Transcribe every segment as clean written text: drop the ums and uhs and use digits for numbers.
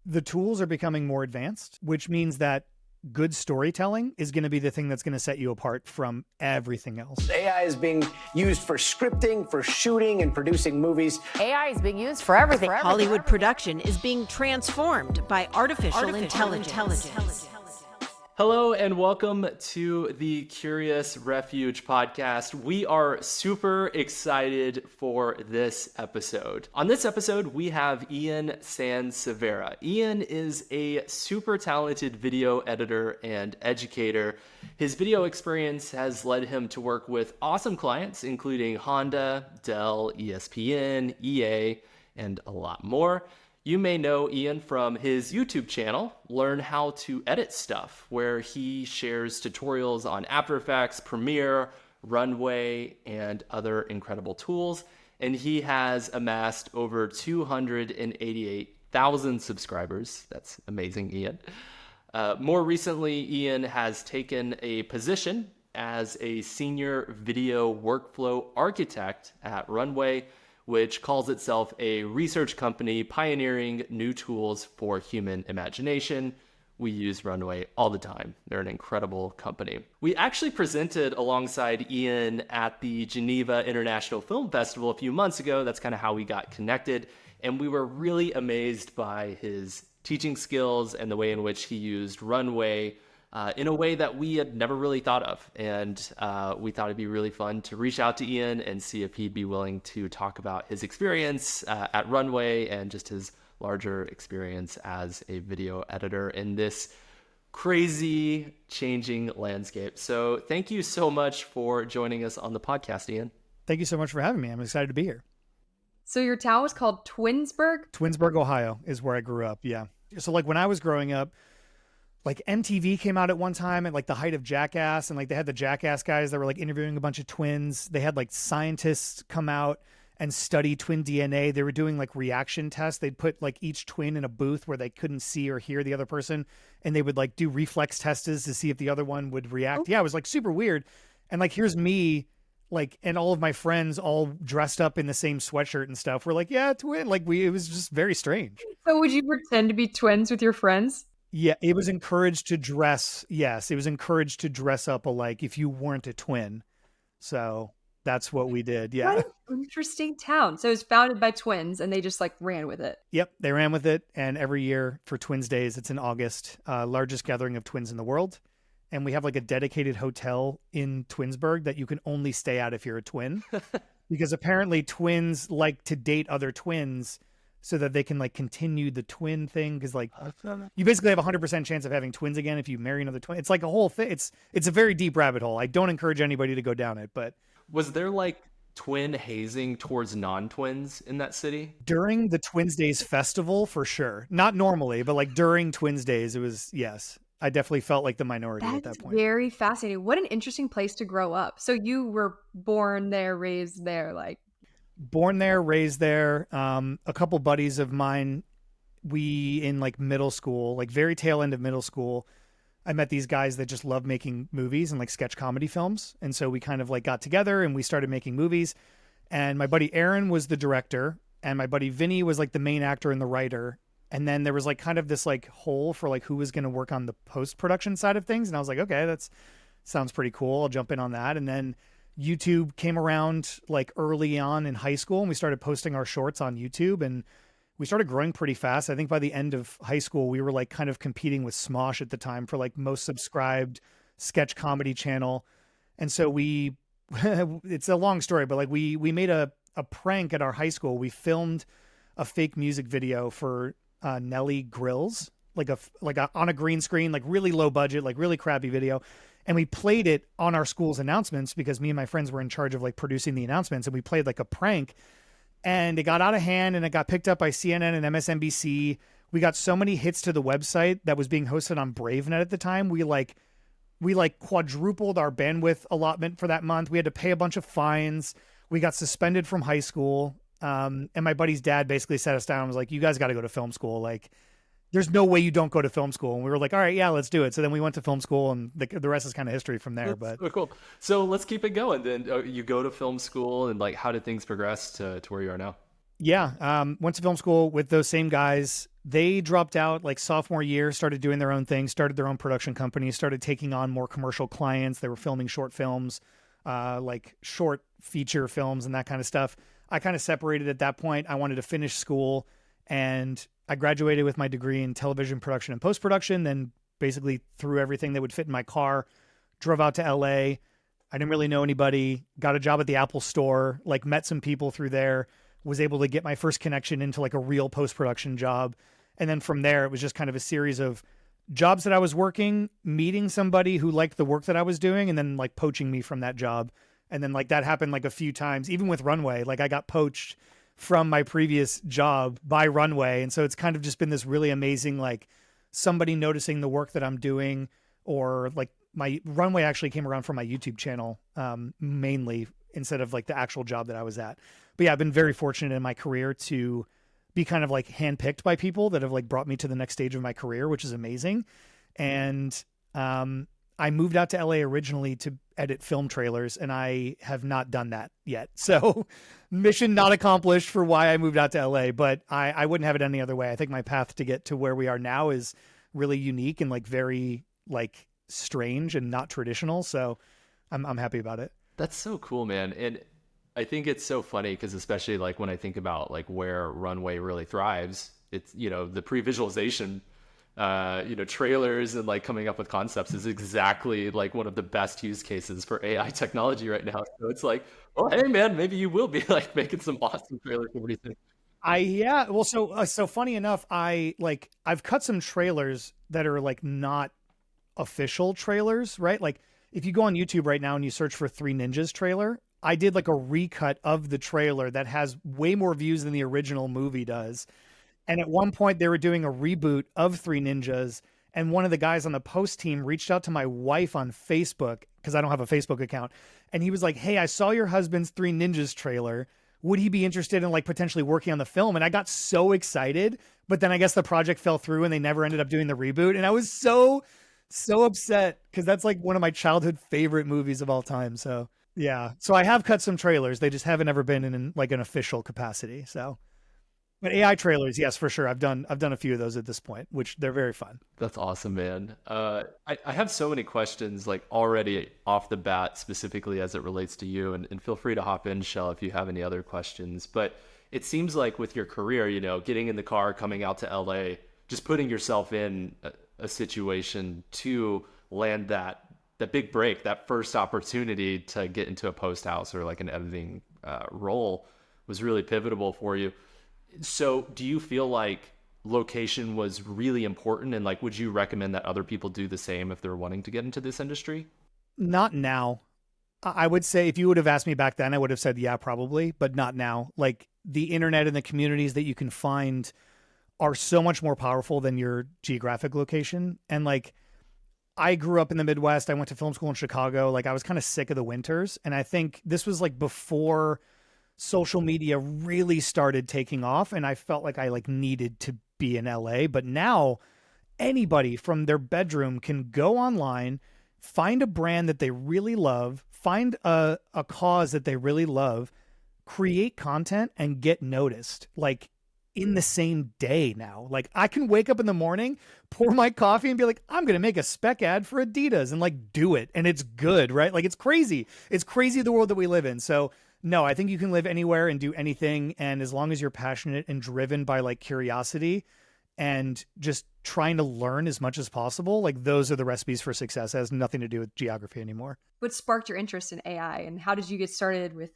The tools are becoming more advanced, which means that good storytelling is going to be the thing that's going to set you apart from everything else. AI is being used for scripting, for shooting and producing movies. AI is being used for everything. Hollywood production is being transformed by artificial intelligence. Hello and welcome to the Curious Refuge podcast. We are super excited for this episode. On this episode, we have Ian Sansavara. Ian is a super talented video editor and educator. His video experience has led him to work with awesome clients, including Honda, Dell, ESPN, EA, and a lot more. You may know Ian from his YouTube channel, Learn How to Edit Stuff, where he shares tutorials on After Effects, Premiere, Runway, and other incredible tools. And he has amassed over 288,000 subscribers. That's amazing, Ian. More recently, Ian has taken a position as a senior video workflow architect at Runway, which calls itself a research company pioneering new tools for human imagination. We use Runway all the time. They're an incredible company. We actually presented alongside Ian at the Geneva International Film Festival a few months ago. That's kind of how we got connected. And we were really amazed by his teaching skills and the way in which he used Runway in a way that we had never really thought of. And we thought it'd be really fun to reach out to Ian and see if he'd be willing to talk about his experience at Runway and just his larger experience as a video editor in this crazy changing landscape. So thank you so much for joining us on the podcast, Ian. Thank you so much for having me. I'm excited to be here. So your town was called Twinsburg? Twinsburg, Ohio is where I grew up. Yeah. So like when I was growing up, like MTV came out at one time at like the height of Jackass, and like they had the Jackass guys that were like interviewing a bunch of twins. They had like scientists come out and study twin DNA. They were doing like reaction tests. They'd put like each twin in a booth where they couldn't see or hear the other person, and they would like do reflex tests to see if the other one would react. Yeah, it was like super weird. And like here's me, like, and all of my friends all dressed up in the same sweatshirt and stuff. We're like, yeah, twin. Like it was just very strange. So would you pretend to be twins with your friends? Yeah, it was encouraged to dress. Yes, it was encouraged to dress up alike if you weren't a twin. So that's what we did. Yeah. What an interesting town. So it was founded by twins and they just like ran with it. Yep, they ran with it. And every year for Twins Days, it's in August, largest gathering of twins in the world. And we have like a dedicated hotel in Twinsburg that you can only stay at if you're a twin. Because apparently twins like to date other twins so that they can like continue the twin thing. Cause like you basically have 100% chance of having twins again if you marry another twin. It's like a whole thing. It's a very deep rabbit hole. I don't encourage anybody to go down it, but. Was there like twin hazing towards non-twins in that city? During the Twins Days festival, for sure. Not normally, but like during Twins Days, it was, yes. I definitely felt like the minority at that point. Very fascinating. What an interesting place to grow up. So you were born there, raised there, like. Born there, raised there. A couple buddies of mine, we in like middle school, like very tail end of middle school, I met these guys that just love making movies and like sketch comedy films. And so we kind of like got together and we started making movies. And my buddy Aaron was the director and my buddy Vinny was like the main actor and the writer. And then there was like kind of this like hole for like who was going to work on the post-production side of things. And I was like, okay, that sounds pretty cool. I'll jump in on that. And then YouTube came around like early on in high school and we started posting our shorts on YouTube and we started growing pretty fast. I think by the end of high school, we were like kind of competing with Smosh at the time for like most subscribed sketch comedy channel. And so it's a long story, but like we made a prank at our high school. We filmed a fake music video for Nelly Grills, like on a green screen, like really low budget, like really crappy video. And we played it on our school's announcements because me and my friends were in charge of like producing the announcements. And we played like a prank and it got out of hand and it got picked up by CNN and MSNBC. We got so many hits to the website that was being hosted on BraveNet at the time. We quadrupled our bandwidth allotment for that month. We had to pay a bunch of fines. We got suspended from high school. And my buddy's dad basically sat us down and was like, you guys got to go to film school. Like, there's no way you don't go to film school. And we were like, all right, yeah, let's do it. So then we went to film school and the rest is kind of history from there. That's so cool. So let's keep it going then. You go to film school and like, how did things progress to where you are now? Yeah, went to film school with those same guys. They dropped out like sophomore year, started doing their own thing, started their own production company, started taking on more commercial clients. They were filming short films, like short feature films and that kind of stuff. I kind of separated at that point. I wanted to finish school, and I graduated with my degree in television production and post production. Then basically threw everything that would fit in my car, drove out to LA. I didn't really know anybody, got a job at the Apple store, like met some people through there, was able to get my first connection into like a real post-production job. And then from there, it was just kind of a series of jobs that I was working, meeting somebody who liked the work that I was doing, and then like poaching me from that job. And then like that happened like a few times, even with Runway, like I got poached from my previous job by Runway. And so it's kind of just been this really amazing, like somebody noticing the work that I'm doing, or like my Runway actually came around from my YouTube channel, mainly, instead of like the actual job that I was at. But yeah, I've been very fortunate in my career to be kind of like handpicked by people that have like brought me to the next stage of my career, which is amazing. And I moved out to LA originally to edit film trailers, and I have not done that yet. So mission not accomplished for why I moved out to LA, but I wouldn't have it any other way. I think my path to get to where we are now is really unique and like very like strange and not traditional. So I'm happy about it. That's so cool, man. And I think it's so funny because especially like when I think about like where Runway really thrives, it's, you know, the pre-visualization, trailers and like coming up with concepts is exactly like one of the best use cases for AI technology right now. So it's like, oh, hey man, maybe you will be like making some awesome trailers. What do you think? Yeah, well, so funny enough, I've cut some trailers that are like not official trailers, right? Like if you go on YouTube right now and you search for Three Ninjas trailer, I did like a recut of the trailer that has way more views than the original movie does. And at one point they were doing a reboot of Three Ninjas, and one of the guys on the post team reached out to my wife on Facebook because I don't have a Facebook account, and he was like, "Hey, I saw your husband's Three Ninjas trailer. Would he be interested in like potentially working on the film?" And I got so excited, but then I guess the project fell through and they never ended up doing the reboot, and I was so upset because that's like one of my childhood favorite movies of all time. So yeah, so I have cut some trailers. They just haven't ever been in like an official capacity. So, but AI trailers, yes, for sure. I've done a few of those at this point, which they're very fun. That's awesome, man. I have so many questions like already off the bat, specifically as it relates to you, and feel free to hop in, Shell, if you have any other questions. But it seems like with your career, you know, getting in the car, coming out to LA, just putting yourself in a situation to land that big break, that first opportunity to get into a post house or like an editing role was really pivotal for you. So do you feel like location was really important, and like would you recommend that other people do the same if they're wanting to get into this industry? Not now. I would say if you would have asked me back then, I would have said, yeah, probably, but not now. Like the internet and the communities that you can find are so much more powerful than your geographic location. And like, I grew up in the Midwest. I went to film school in Chicago. Like I was kind of sick of the winters. And I think this was like before social media really started taking off. And I felt like I like needed to be in LA, but now anybody from their bedroom can go online, find a brand that they really love, find a cause that they really love, create content and get noticed like in the same day now. Like I can wake up in the morning, pour my coffee and be like, I'm going to make a spec ad for Adidas and like do it. And it's good, right? Like it's crazy. It's crazy the world that we live in. So no, I think you can live anywhere and do anything. And as long as you're passionate and driven by like curiosity and just trying to learn as much as possible, like those are the recipes for success. It has nothing to do with geography anymore. What sparked your interest in AI, and how did you get started with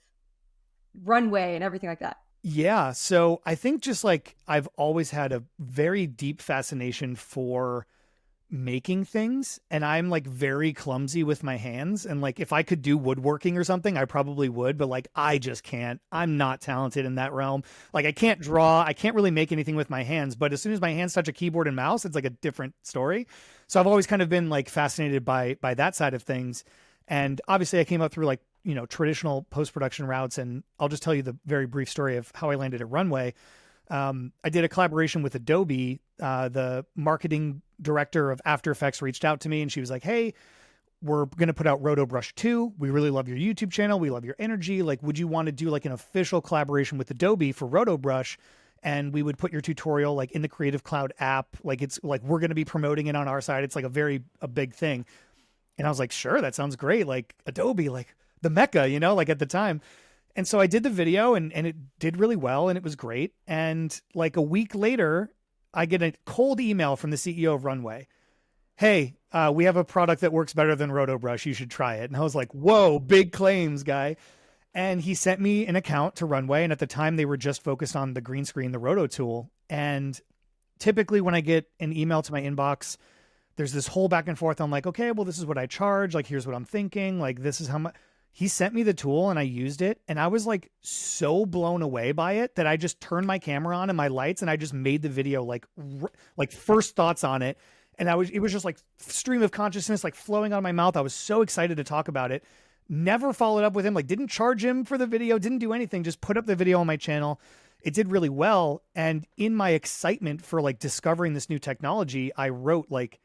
Runway and everything like that? Yeah. So I think just like I've always had a very deep fascination for making things, and I'm like very clumsy with my hands, and like if I could do woodworking or something I probably would, but like I just can't. I'm not talented in that realm. Like I can't draw, I can't really make anything with my hands, but as soon as my hands touch a keyboard and mouse, it's like a different story. So I've always kind of been like fascinated by that side of things. And obviously I came up through like, you know, traditional post-production routes, and I'll just tell you the very brief story of how I landed at Runway. I did a collaboration with Adobe. The marketing director of After Effects reached out to me and she was like, "Hey, we're going to put out Roto Brush 2. We really love your YouTube channel. We love your energy. Like, would you want to do like an official collaboration with Adobe for Roto Brush? And we would put your tutorial like in the Creative Cloud app. Like, it's like, we're going to be promoting it on our side. It's like a big thing. And I was like, sure, that sounds great. Like Adobe, like the Mecca, you know, like at the time. And so I did the video and it did really well and it was great. And like a week later, I get a cold email from the CEO of Runway. Hey, we have a product that works better than Roto Brush. You should try it. And I was like, whoa, big claims, guy. And he sent me an account to Runway. And at the time they were just focused on the green screen, the Roto tool. And typically when I get an email to my inbox, there's this whole back and forth. I'm like, okay, well, this is what I charge. Like, here's what I'm thinking. Like, this is how much. He sent me the tool and I used it. And I was like so blown away by it that I just turned my camera on and my lights and I just made the video like first thoughts on it. And it was just like stream of consciousness, like flowing out of my mouth. I was so excited to talk about it. Never followed up with him. Like, didn't charge him for the video, didn't do anything. Just put up the video on my channel. It did really well. And in my excitement for like discovering this new technology, I wrote like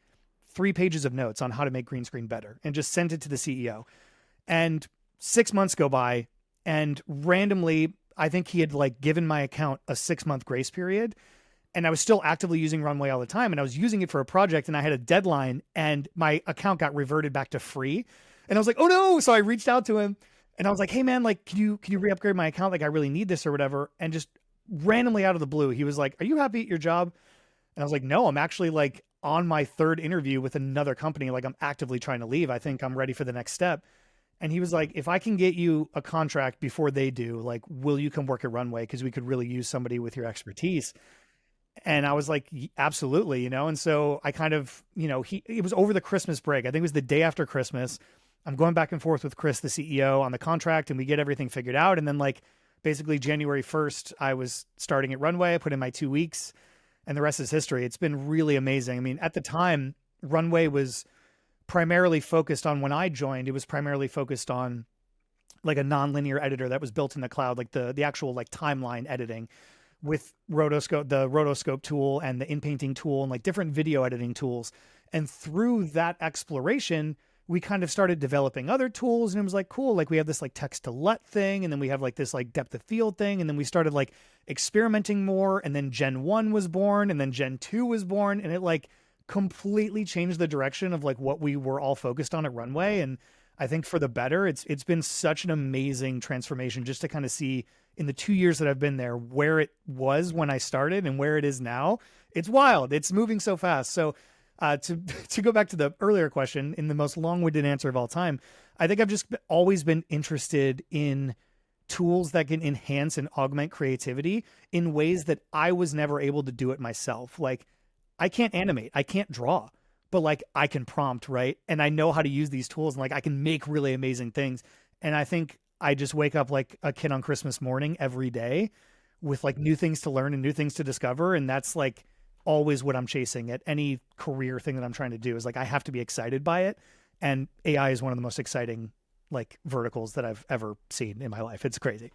3 pages of notes on how to make green screen better and just sent it to the CEO. And 6 months go by and randomly, I think he had like given my account a 6-month grace period. And I was still actively using Runway all the time. And I was using it for a project and I had a deadline and my account got reverted back to free. And I was like, oh no. So I reached out to him and I was like, hey man, like, can you re-upgrade my account? Like, I really need this or whatever. And just randomly out of the blue, he was like, are you happy at your job? And I was like, no, I'm actually like on my 3rd interview with another company. Like, I'm actively trying to leave. I think I'm ready for the next step. And he was like, if I can get you a contract before they do, like, will you come work at Runway? Because we could really use somebody with your expertise. And I was like, absolutely, you know? And so I kind of, you know, it was over the Christmas break. I think it was the day after Christmas. I'm going back and forth with Chris, the CEO, on the contract and we get everything figured out. And then like basically January 1st, I was starting at Runway. I put in my 2 weeks and the rest is history. It's been really amazing. I mean, at the time, Runway was primarily focused on, when I joined, it was primarily focused on like a nonlinear editor that was built in the cloud, like the actual like timeline editing with rotoscope, the rotoscope tool and the inpainting tool and like different video editing tools. And through that exploration, we kind of started developing other tools and it was like, cool. Like we have this like text to LUT thing. And then we have like this like depth of field thing. And then we started like experimenting more. And then Gen 1 was born and then Gen 2 was born. And it like completely changed the direction of like what we were all focused on at Runway. And I think for the better, it's been such an amazing transformation just to kind of see in the 2 years that I've been there, where it was when I started and where it is now. It's wild. It's moving so fast. So to go back to the earlier question, in the most long-winded answer of all time, I think I've just always been interested in tools that can enhance and augment creativity in ways that I was never able to do it myself. Like, I can't animate, I can't draw, but like I can prompt, right? And I know how to use these tools and like I can make really amazing things. And I think I just wake up like a kid on Christmas morning every day with like new things to learn and new things to discover. And that's like always what I'm chasing at any career thing that I'm trying to do, is like I have to be excited by it. And AI is one of the most exciting like verticals that I've ever seen in my life. It's crazy.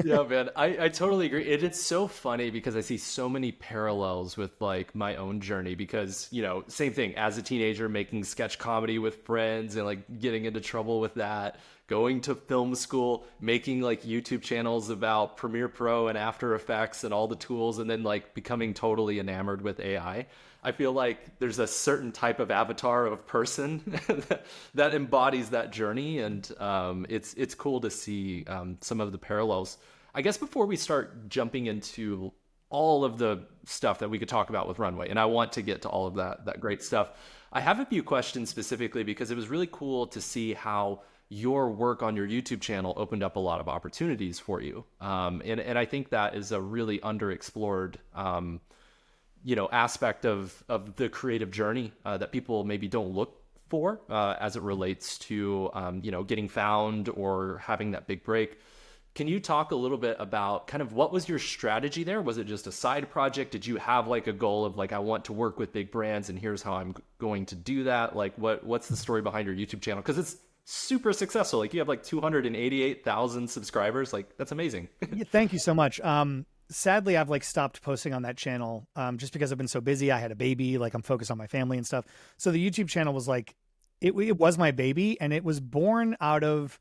Yeah, man, I totally agree. It's so funny because I see so many parallels with like my own journey because, you know, same thing as a teenager, making sketch comedy with friends and like getting into trouble with that, going to film school, making like YouTube channels about Premiere Pro and After Effects and all the tools, and then like becoming totally enamored with AI. I feel like there's a certain type of avatar of person that embodies that journey, and it's cool to see some of the parallels. I guess before we start jumping into all of the stuff that we could talk about with Runway, and I want to get to all of that great stuff, I have a few questions specifically because it was really cool to see how your work on your YouTube channel opened up a lot of opportunities for you, and I think that is a really underexplored aspect of the creative journey that people maybe don't look for as it relates to, getting found or having that big break. Can you talk a little bit about kind of what was your strategy there? Was it just a side project? Did you have like a goal of like, I want to work with big brands and here's how I'm going to do that? Like what's the story behind your YouTube channel? Because it's super successful. Like you have like 288,000 subscribers. Like that's amazing. Yeah, thank you so much. Sadly, I've like stopped posting on that channel just because I've been so busy. I had a baby, like I'm focused on my family and stuff. So the YouTube channel was like it was my baby, and it was born out of,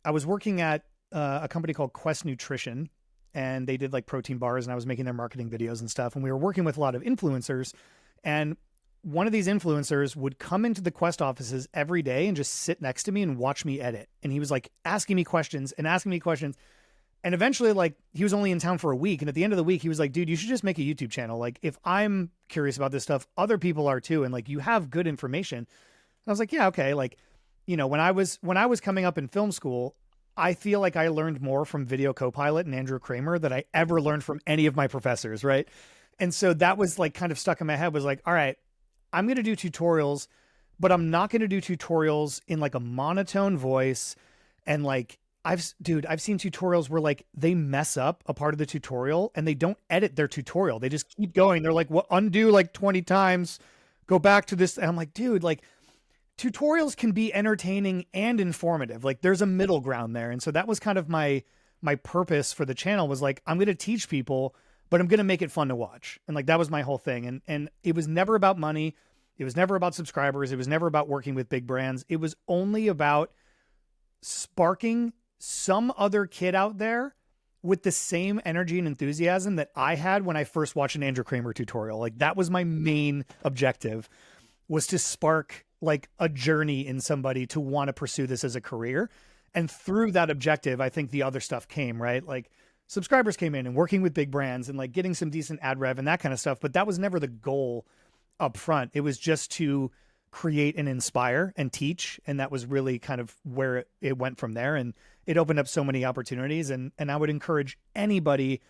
I was working at a company called Quest Nutrition, and they did like protein bars, and I was making their marketing videos and stuff. And we were working with a lot of influencers, and one of these influencers would come into the Quest offices every day and just sit next to me and watch me edit. And he was like asking me questions and asking me questions. And eventually, like, he was only in town for a week. And at the end of the week, he was like, dude, you should just make a YouTube channel. Like, if I'm curious about this stuff, other people are too. And like, you have good information. And I was like, yeah, okay. Like, you know, when I was coming up in film school, I feel like I learned more from Video Copilot and Andrew Kramer than I ever learned from any of my professors. Right. And so that was like kind of stuck in my head, was like, all right, I'm going to do tutorials, but I'm not going to do tutorials in like a monotone voice. And like, I've seen tutorials where like they mess up a part of the tutorial and they don't edit their tutorial. They just keep going. They're like, well, undo like 20 times, go back to this. And I'm like, dude, like tutorials can be entertaining and informative. Like there's a middle ground there. And so that was kind of my purpose for the channel, was like, I'm going to teach people, but I'm going to make it fun to watch. And like, that was my whole thing. And it was never about money. It was never about subscribers. It was never about working with big brands. It was only about sparking some other kid out there with the same energy and enthusiasm that I had when I first watched an Andrew Kramer tutorial. Like that was my main objective, was to spark like a journey in somebody to want to pursue this as a career. And through that objective, I think the other stuff came, right? Like subscribers came in and working with big brands and like getting some decent ad rev and that kind of stuff. But that was never the goal up front. It was just to create and inspire and teach. And that was really kind of where it went from there. And it opened up so many opportunities. And I would encourage anybody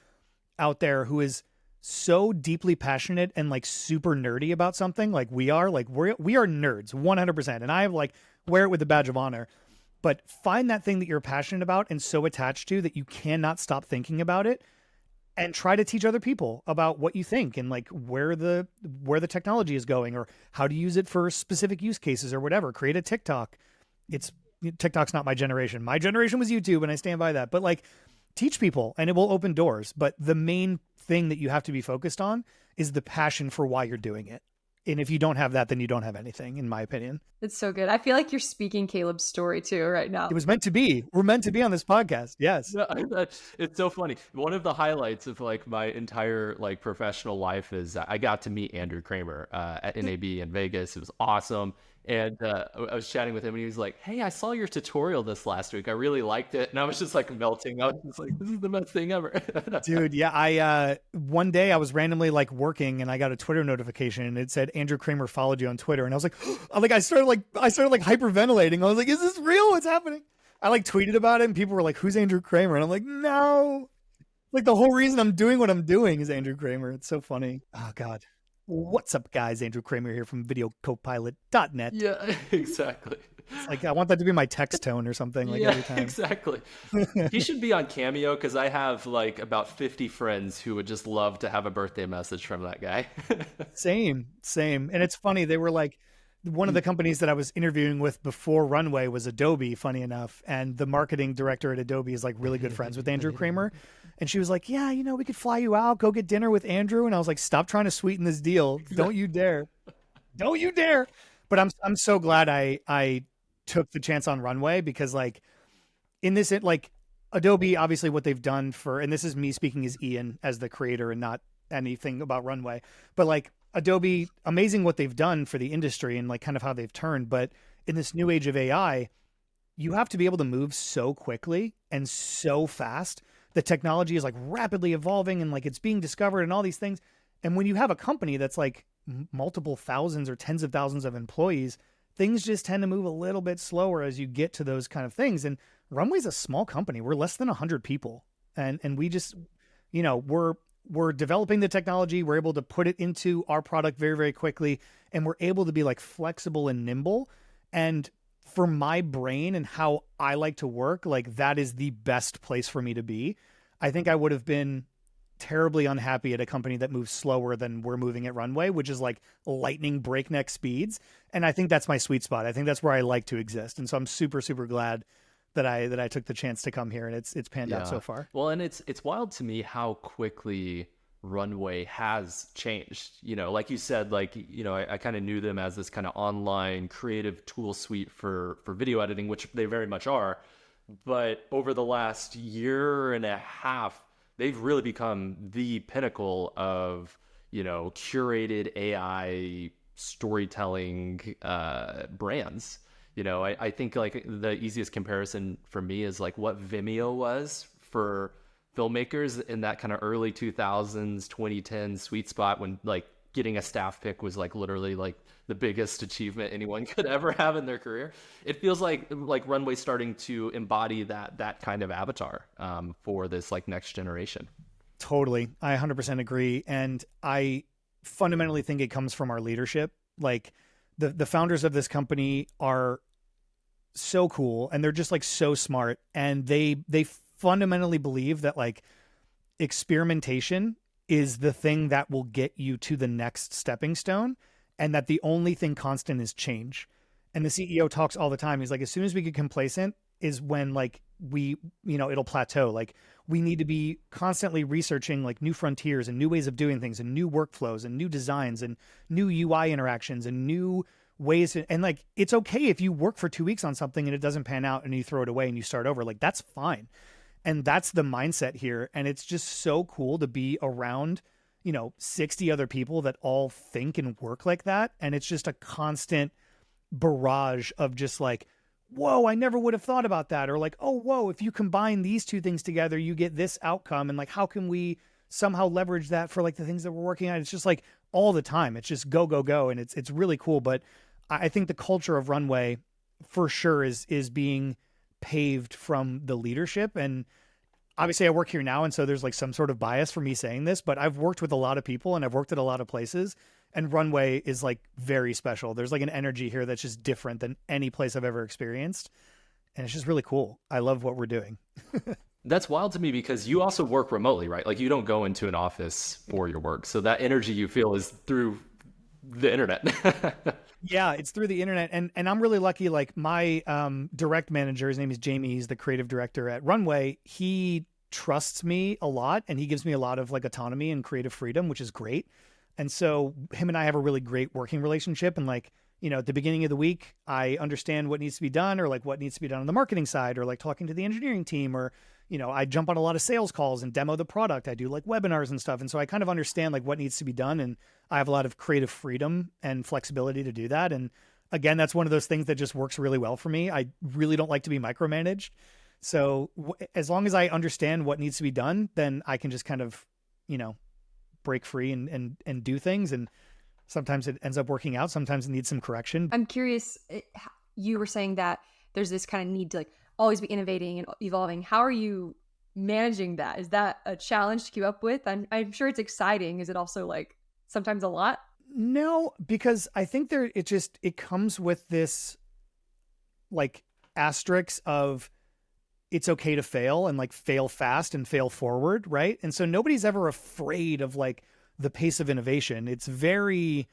out there who is so deeply passionate and like super nerdy about something like we are, like we are nerds 100%. And I like wear it with a badge of honor. But find that thing that you're passionate about and so attached to that you cannot stop thinking about it, and try to teach other people about what you think and like where the technology is going or how to use it for specific use cases or whatever. Create a TikTok. TikTok's not my generation. My generation was YouTube, and I stand by that. But like, teach people and it will open doors. But the main thing that you have to be focused on is the passion for why you're doing it. And if you don't have that, then you don't have anything, in my opinion. It's so good. I feel like you're speaking Caleb's story too right now. It was meant to be. We're meant to be on this podcast. Yes. It's so funny. One of the highlights of like my entire like professional life is I got to meet Andrew Kramer at NAB in Vegas. It was awesome. And I was chatting with him, and he was like, hey, I saw your tutorial this last week. I really liked it. And I was just like melting. I was just like, this is the best thing ever. Dude, yeah. One day I was randomly like working, and I got a Twitter notification, and it said Andrew Kramer followed you on Twitter. And I was like, I started hyperventilating. I was like, is this real? What's happening? I like tweeted about it, and people were like, who's Andrew Kramer? And I'm like, no. Like the whole reason I'm doing what I'm doing is Andrew Kramer. It's so funny. Oh God. What's up, guys? Andrew Kramer here from videocopilot.net. Yeah, exactly. It's like, I want that to be my text tone or something, like, every time. Exactly. He should be on Cameo, because I have like about 50 friends who would just love to have a birthday message from that guy. Same. And it's funny, they were like, one of the companies that I was interviewing with before Runway was Adobe, funny enough. And the marketing director at Adobe is like really good friends with Andrew Kramer. And she was like, yeah, you know, we could fly you out, go get dinner with Andrew. And I was like, stop trying to sweeten this deal. Don't you dare. Don't you dare. But I'm so glad I took the chance on Runway, because like in this, like Adobe, obviously what they've done for, and this is me speaking as Ian, as the creator and not anything about Runway, but like Adobe, amazing what they've done for the industry and like kind of how they've turned. But in this new age of AI, you have to be able to move so quickly and so fast. The technology is like rapidly evolving and like it's being discovered and all these things. And when you have a company that's like multiple thousands or tens of thousands of employees, things just tend to move a little bit slower as you get to those kind of things. And Runway's a small company. We're less than 100 people. And we just, you know, we're developing the technology. We're able to put it into our product very, very quickly. And we're able to be like flexible and nimble. And for my brain and how I like to work, like that is the best place for me to be. I think I would have been terribly unhappy at a company that moves slower than we're moving at Runway, which is like lightning breakneck speeds. And I think that's my sweet spot. I think that's where I like to exist. And so I'm super, super glad that I took the chance to come here, and it's panned out so far. Well, and it's wild to me how quickly Runway has changed. Like you said, I kind of knew them as this kind of online creative tool suite for video editing, which they very much are. But over the last year and a half, they've really become the pinnacle of, curated AI storytelling brands. I think like the easiest comparison for me is like what Vimeo was for filmmakers in that kind of early 2000s, 2010s sweet spot, when like getting a staff pick was like literally like the biggest achievement anyone could ever have in their career. It feels like Runway's starting to embody that kind of avatar for this like next generation. Totally. I 100% agree. And I fundamentally think it comes from our leadership. Like the founders of this company are so cool, and they're just like so smart, and they fundamentally believe that like experimentation is the thing that will get you to the next stepping stone, and that the only thing constant is change. And the CEO talks all the time. He's like, as soon as we get complacent is when like it'll plateau. Like we need to be constantly researching like new frontiers and new ways of doing things and new workflows and new designs and new UI interactions and new ways to, and like it's okay if you work for 2 weeks on something and it doesn't pan out and you throw it away and you start over. Like that's fine. And that's the mindset here. And it's just so cool to be around 60 other people that all think and work like that. And it's just a constant barrage of just like, whoa, I never would have thought about that. Or like, oh, whoa, if you combine these two things together, you get this outcome. And like, how can we somehow leverage that for like the things that we're working on? It's just like all the time. It's just go, go, go. And it's really cool. But I think the culture of Runway for sure is being paved from the leadership. And obviously I work here now, and so there's like some sort of bias for me saying this, but I've worked with a lot of people and I've worked at a lot of places, and Runway is like very special. There's like an energy here that's just different than any place I've ever experienced. And it's just really cool. I love what we're doing. That's wild to me because you also work remotely, right? Like you don't go into an office for your work. So that energy you feel is through the internet. Yeah, it's through the internet. And I'm really lucky. Like my direct manager, his name is Jamie. He's the creative director at Runway. He trusts me a lot, and he gives me a lot of like autonomy and creative freedom, which is great. And so him and I have a really great working relationship. And like, at the beginning of the week, I understand what needs to be done, or like what needs to be done on the marketing side, or like talking to the engineering team, or, I jump on a lot of sales calls and demo the product. I do like webinars and stuff. And so I kind of understand like what needs to be done. And I have a lot of creative freedom and flexibility to do that. And again, that's one of those things that just works really well for me. I really don't like to be micromanaged. So as long as I understand what needs to be done, then I can just kind of, break free and do things. And sometimes it ends up working out. Sometimes it needs some correction. I'm curious, you were saying that there's this kind of need to like always be innovating and evolving. How are you managing that? Is that a challenge to keep up with? I'm sure it's exciting. Is it also like sometimes a lot? No, because I think it comes with this like asterisk of it's okay to fail, and like fail fast and fail forward. Right. And so nobody's ever afraid of like the pace of innovation. It's very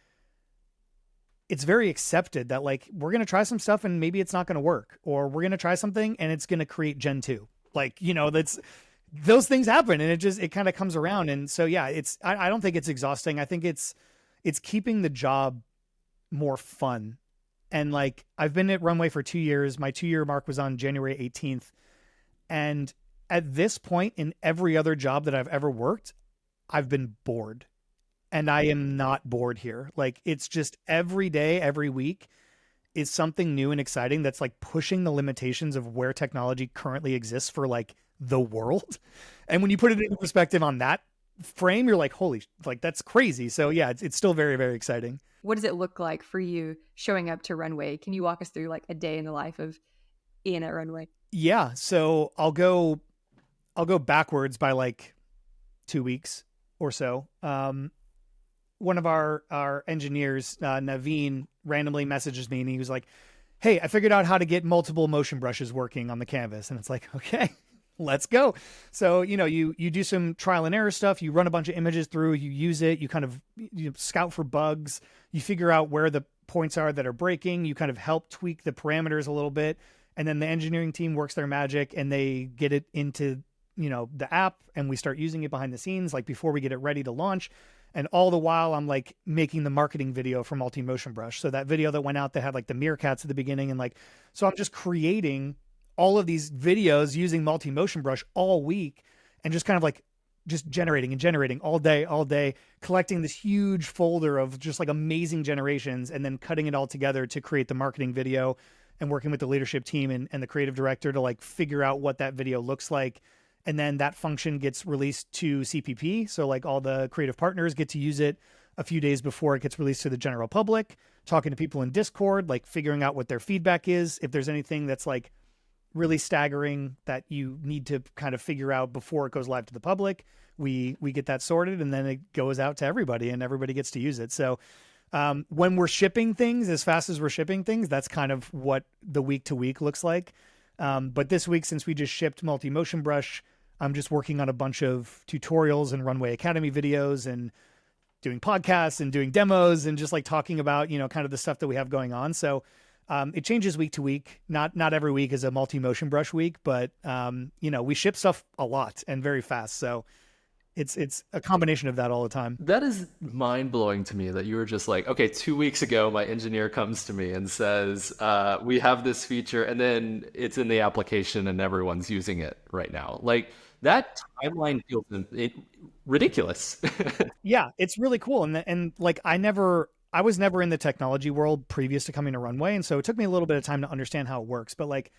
accepted that like, we're going to try some stuff and maybe it's not going to work, or we're going to try something and it's going to create Gen 2. Like, those things happen, and it kind of comes around. And so, yeah, I don't think it's exhausting. I think it's keeping the job more fun. And like, I've been at Runway for 2 years. My 2-year mark was on January 18th. And at this point in every other job that I've ever worked, I've been bored. And I am not bored here. Like, it's just every day, every week is something new and exciting that's like pushing the limitations of where technology currently exists for like the world. And when you put it into perspective on that frame, you're like, holy, like that's crazy. So yeah, it's still very, very exciting. What does it look like for you showing up to Runway? Can you walk us through like a day in the life of Ian at Runway? Yeah. So I'll go backwards by like 2 weeks or so. One of our engineers, Naveen, randomly messages me, and he was like, hey, I figured out how to get multiple motion brushes working on the canvas. And it's like, okay, let's go. So, you do some trial and error stuff. You run a bunch of images through, you use it, you kind of scout for bugs, you figure out where the points are that are breaking, you kind of help tweak the parameters a little bit. And then the engineering team works their magic and they get it into the app and we start using it behind the scenes, like before we get it ready to launch. And all the while I'm like making the marketing video for Multi Motion Brush. So that video that went out that had like the meerkats at the beginning, and like, so I'm just creating all of these videos using Multi Motion Brush all week, and just kind of like just generating and generating all day, collecting this huge folder of just like amazing generations, and then cutting it all together to create the marketing video, and working with the leadership team and the creative director to like figure out what that video looks like. And then that function gets released to CPP. So like all the creative partners get to use it a few days before it gets released to the general public, talking to people in Discord, like figuring out what their feedback is. If there's anything that's like really staggering that you need to kind of figure out before it goes live to the public, we get that sorted, and then it goes out to everybody and everybody gets to use it. So when we're shipping things, as fast as we're shipping things, that's kind of what the week to week looks like. But this week, since we just shipped Multi Motion Brush, I'm just working on a bunch of tutorials and Runway Academy videos, and doing podcasts and doing demos, and just like talking about, kind of the stuff that we have going on. So it changes week to week. Not every week is a Multi Motion Brush week, but we ship stuff a lot and very fast. So it's a combination of that all the time. That is mind blowing to me that you were just like, okay, 2 weeks ago, my engineer comes to me and says, we have this feature, and then it's in the application and everyone's using it right now. Like that timeline feels ridiculous. Yeah, it's really cool. And like, I was never in the technology world previous to coming to Runway. And so it took me a little bit of time to understand how it works, but like,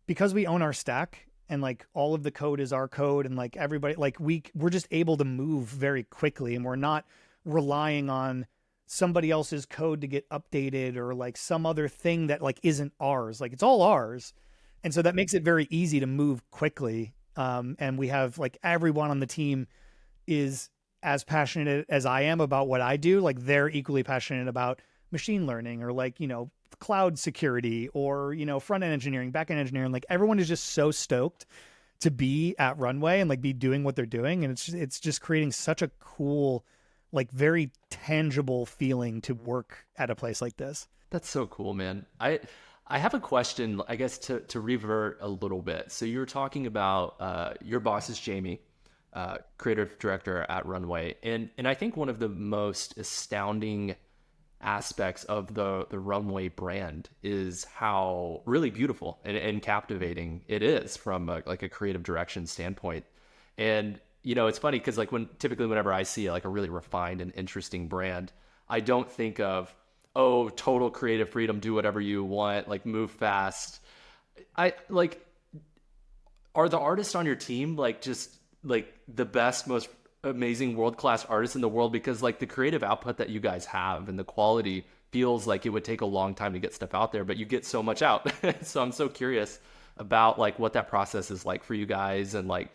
because we own our stack, and like all of the code is our code, and like everybody, like we're just able to move very quickly, and we're not relying on somebody else's code to get updated, or like some other thing that like isn't ours. Like it's all ours. And so that makes it very easy to move quickly. And we have like everyone on the team is as passionate as I am about what I do. Like they're equally passionate about machine learning, or like, cloud security, or, front end engineering, back end engineering. Like everyone is just so stoked to be at Runway and like be doing what they're doing. And it's just creating such a cool, like very tangible feeling to work at a place like this. That's so cool, man. I have a question, I guess, to revert a little bit. So you were talking about your boss is Jamie, creative director at Runway. And I think one of the most astounding aspects of the Runway brand is how really beautiful and captivating it is from a creative direction standpoint. And it's funny because like typically whenever I see like a really refined and interesting brand, I don't think of, oh, total creative freedom, do whatever you want, like move fast. I like, are the artists on your team like just like the best, most amazing world-class artists in the world? Because like the creative output that you guys have and the quality feels like it would take a long time to get stuff out there, but you get so much out. So I'm so curious about like what that process is like for you guys, and like,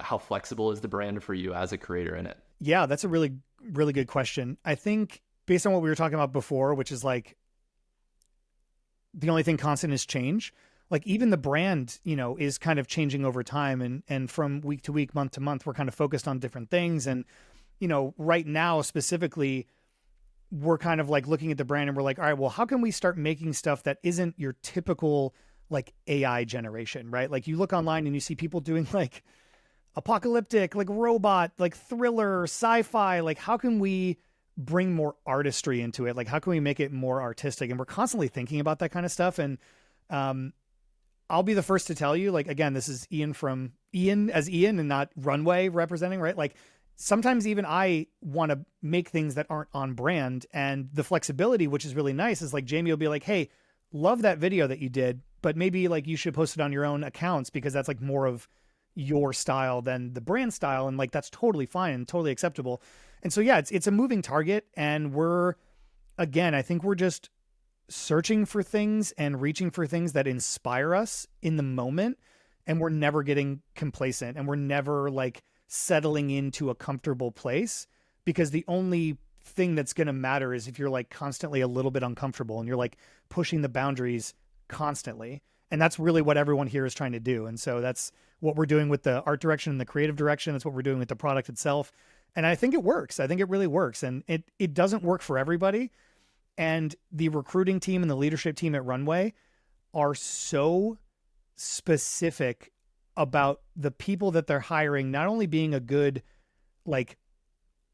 how flexible is the brand for you as a creator in it? Yeah, that's a really, really good question. I think based on what we were talking about before, which is like the only thing constant is change. Like even the brand, is kind of changing over time, and from week to week, month to month, we're kind of focused on different things. And, right now specifically, we're kind of like looking at the brand and we're like, all right, well, how can we start making stuff that isn't your typical like AI generation, right? Like you look online and you see people doing like apocalyptic, like robot, like thriller, sci-fi. Like how can we bring more artistry into it? Like how can we make it more artistic? And we're constantly thinking about that kind of stuff. And, I'll be the first to tell you, like, again, this is Ian as Ian and not Runway representing, right? Like sometimes even I want to make things that aren't on brand, and the flexibility, which is really nice, is like Jamie will be like, hey, love that video that you did, but maybe like you should post it on your own accounts because that's like more of your style than the brand style. And like, that's totally fine and totally acceptable. And so, yeah, it's a moving target. And I think we're just searching for things and reaching for things that inspire us in the moment. And we're never getting complacent, and we're never like settling into a comfortable place, because the only thing that's going to matter is if you're like constantly a little bit uncomfortable and you're like pushing the boundaries constantly. And that's really what everyone here is trying to do. And so that's what we're doing with the art direction and the creative direction. That's what we're doing with the product itself. And I think it works. I think it really works. And it doesn't work for everybody. And the recruiting team and the leadership team at Runway are so specific about the people that they're hiring not only being a good like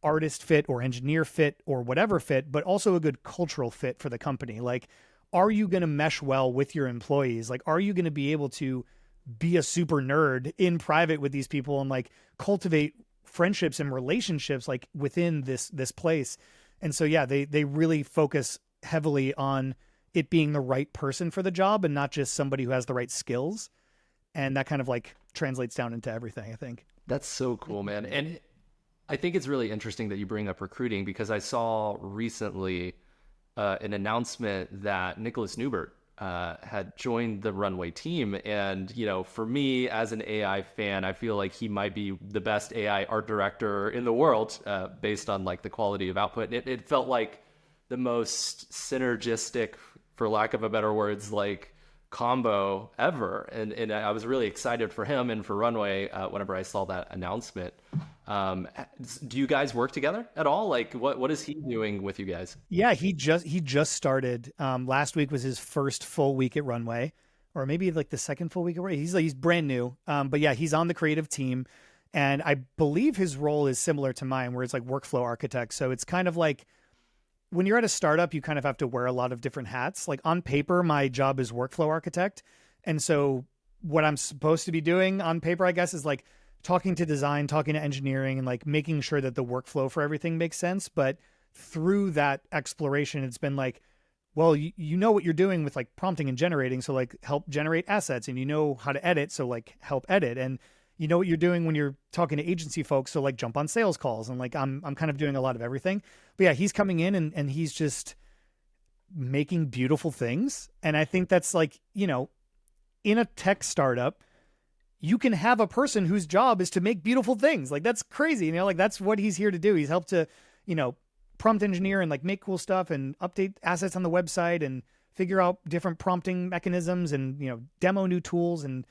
artist fit or engineer fit or whatever fit, but also a good cultural fit for the company. Like, are you going to mesh well with your employees? Like, are you going to be able to be a super nerd in private with these people and like cultivate friendships and relationships like within this place? And so, yeah, they really focus heavily on it being the right person for the job and not just somebody who has the right skills. And that kind of like translates down into everything, I think. That's so cool, man. And I think it's really interesting that you bring up recruiting, because I saw recently an announcement that Nicholas Newbert had joined the Runway team. And, you know, for me as an AI fan, I feel like he might be the best AI art director in the world based on like the quality of output. It felt like the most synergistic, for lack of a better words, like combo ever. And I was really excited for him and for Runway whenever I saw that announcement. Do you guys work together at all? Like what is he doing with you guys? Yeah, he just started. Last week was his first full week at Runway, or maybe like the second full week at Runway. He's brand new. But yeah, he's on the creative team, and I believe his role is similar to mine, where it's like workflow architect. So it's kind of like when you're at a startup, you kind of have to wear a lot of different hats. Like on paper, my job is workflow architect. And so what I'm supposed to be doing on paper, I guess, is like talking to design, talking to engineering, and like making sure that the workflow for everything makes sense. But through that exploration, it's been like, well, you know what you're doing with like prompting and generating. So like help generate assets, and you know how to edit. So like help edit. And you know what you're doing when you're talking to agency folks. So like jump on sales calls, and like, I'm kind of doing a lot of everything. But yeah, he's coming in and he's just making beautiful things. And I think that's like, you know, in a tech startup, you can have a person whose job is to make beautiful things. Like that's crazy. You know, like that's what he's here to do. He's helped to, you know, prompt engineer and like make cool stuff and update assets on the website and figure out different prompting mechanisms and, you know, demo new tools. And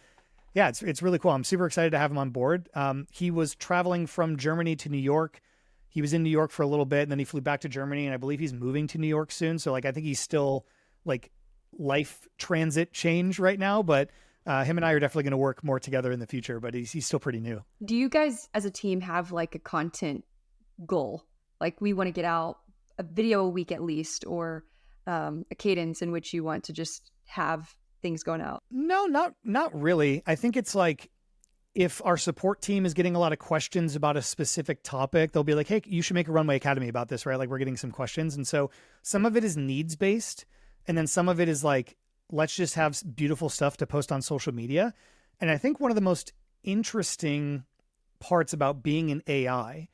yeah, it's really cool. I'm super excited to have him on board. He was traveling from Germany to New York. He was in New York for a little bit, and then he flew back to Germany, and I believe he's moving to New York soon. So like, I think he's still like life transit change right now, but him and I are definitely going to work more together in the future, but he's still pretty new. Do you guys as a team have like a content goal? Like we want to get out a video a week at least, or a cadence in which you want to just have things going out? No, not really. I think it's like if our support team is getting a lot of questions about a specific topic, they'll be like, hey, you should make a Runway Academy about this, right? Like we're getting some questions. And so some of it is needs based. And then some of it is like, let's just have beautiful stuff to post on social media. And I think one of the most interesting parts about being in AI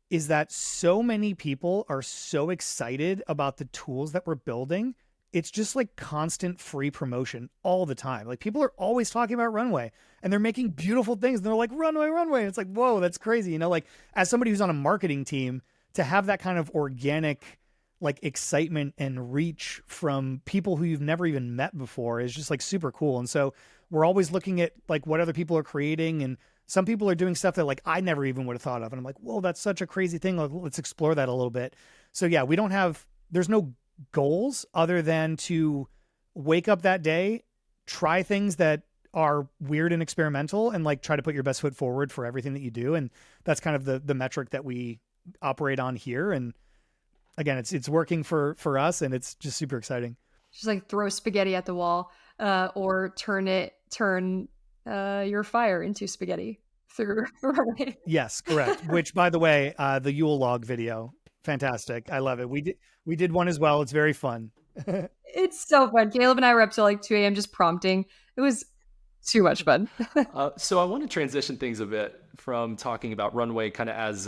is that so many people are so excited about the tools that we're building. It's just like constant free promotion all the time. Like people are always talking about Runway and they're making beautiful things. And they're like, Runway, Runway. And it's like, whoa, that's crazy. You know, like as somebody who's on a marketing team, to have that kind of organic like excitement and reach from people who you've never even met before is just like super cool. And so we're always looking at like what other people are creating, and some people are doing stuff that like I never even would have thought of. And I'm like, whoa, that's such a crazy thing. Like, let's explore that a little bit. So yeah, there's no goals other than to wake up that day, try things that are weird and experimental, and like try to put your best foot forward for everything that you do. And that's kind of the metric that we operate on here. And again, it's working for us, and it's just super exciting. Just like throw spaghetti at the wall, or turn your fire into spaghetti through. Yes, correct. Which, by the way, the Yule log video, fantastic. I love it. We did one as well. It's very fun. It's so fun. Caleb and I were up till like 2 a.m. just prompting. It was too much fun. So I want to transition things a bit from talking about Runway kind of as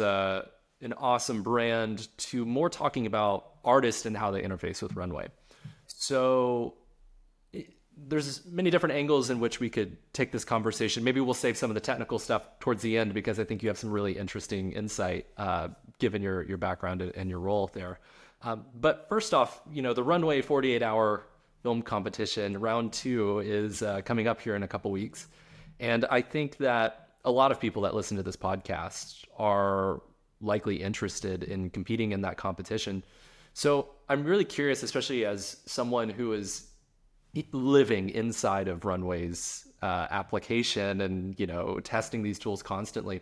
an awesome brand to more talking about artists and how they interface with Runway. So there's many different angles in which we could take this conversation. Maybe we'll save some of the technical stuff towards the end, because I think you have some really interesting insight given your background and your role there. But first off, you know, the Runway 48-hour film competition, round 2, is coming up here in a couple weeks. And I think that a lot of people that listen to this podcast are likely interested in competing in that competition. So I'm really curious, especially as someone who is living inside of Runway's application and, testing these tools constantly.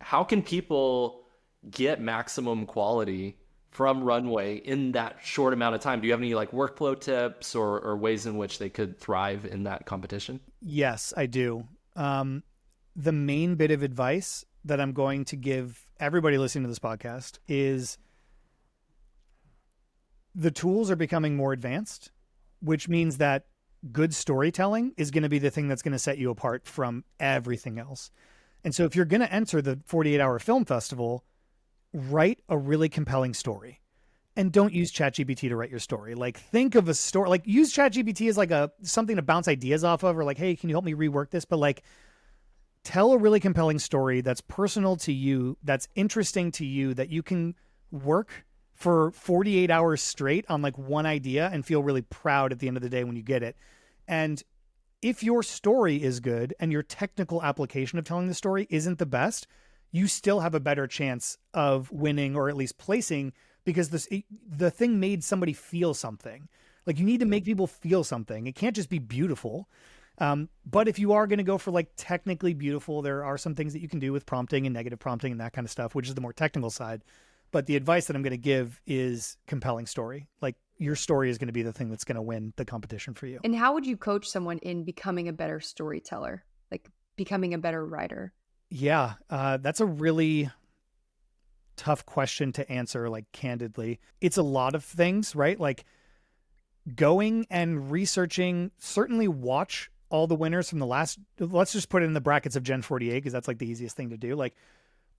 How can people get maximum quality from Runway in that short amount of time? Do you have any like workflow tips or ways in which they could thrive in that competition? Yes, I do. The main bit of advice that I'm going to give everybody listening to this podcast is the tools are becoming more advanced, which means that good storytelling is going to be the thing that's going to set you apart from everything else. And so if you're going to enter the 48-hour film festival, write a really compelling story. And don't use ChatGPT to write your story. Like, think of a story, like use ChatGPT as like something to bounce ideas off of, or like, hey, can you help me rework this? But like, tell a really compelling story that's personal to you, that's interesting to you, that you can work for 48 hours straight on like one idea and feel really proud at the end of the day when you get it. And if your story is good and your technical application of telling the story isn't the best, you still have a better chance of winning or at least placing, because the thing made somebody feel something. Like, you need to make people feel something. It can't just be beautiful. But if you are going to go for like technically beautiful, there are some things that you can do with prompting and negative prompting and that kind of stuff, which is the more technical side. But the advice that I'm going to give is compelling story. Like, your story is going to be the thing that's going to win the competition for you. And how would you coach someone in becoming a better storyteller, like becoming a better writer? Yeah, that's a really tough question to answer, like, candidly. It's a lot of things, right? Like, going and researching, certainly watch all the winners from the last, let's just put it in the brackets of Gen 48, because that's like the easiest thing to do. Like,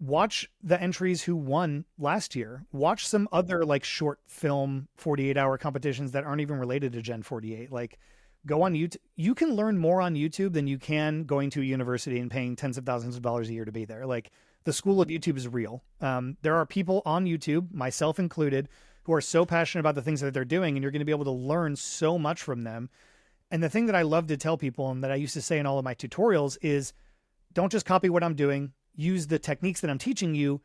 watch the entries who won last year. Watch some other like short film 48-hour competitions that aren't even related to Gen 48. Like, go on YouTube. You can learn more on YouTube than you can going to a university and paying tens of thousands of dollars a year to be there. Like, the school of YouTube is real. There are people on YouTube, myself included, who are so passionate about the things that they're doing, and you're going to be able to learn so much from them. And the thing that I love to tell people, and that I used to say in all of my tutorials, is don't just copy what I'm doing. Use the techniques that I'm teaching you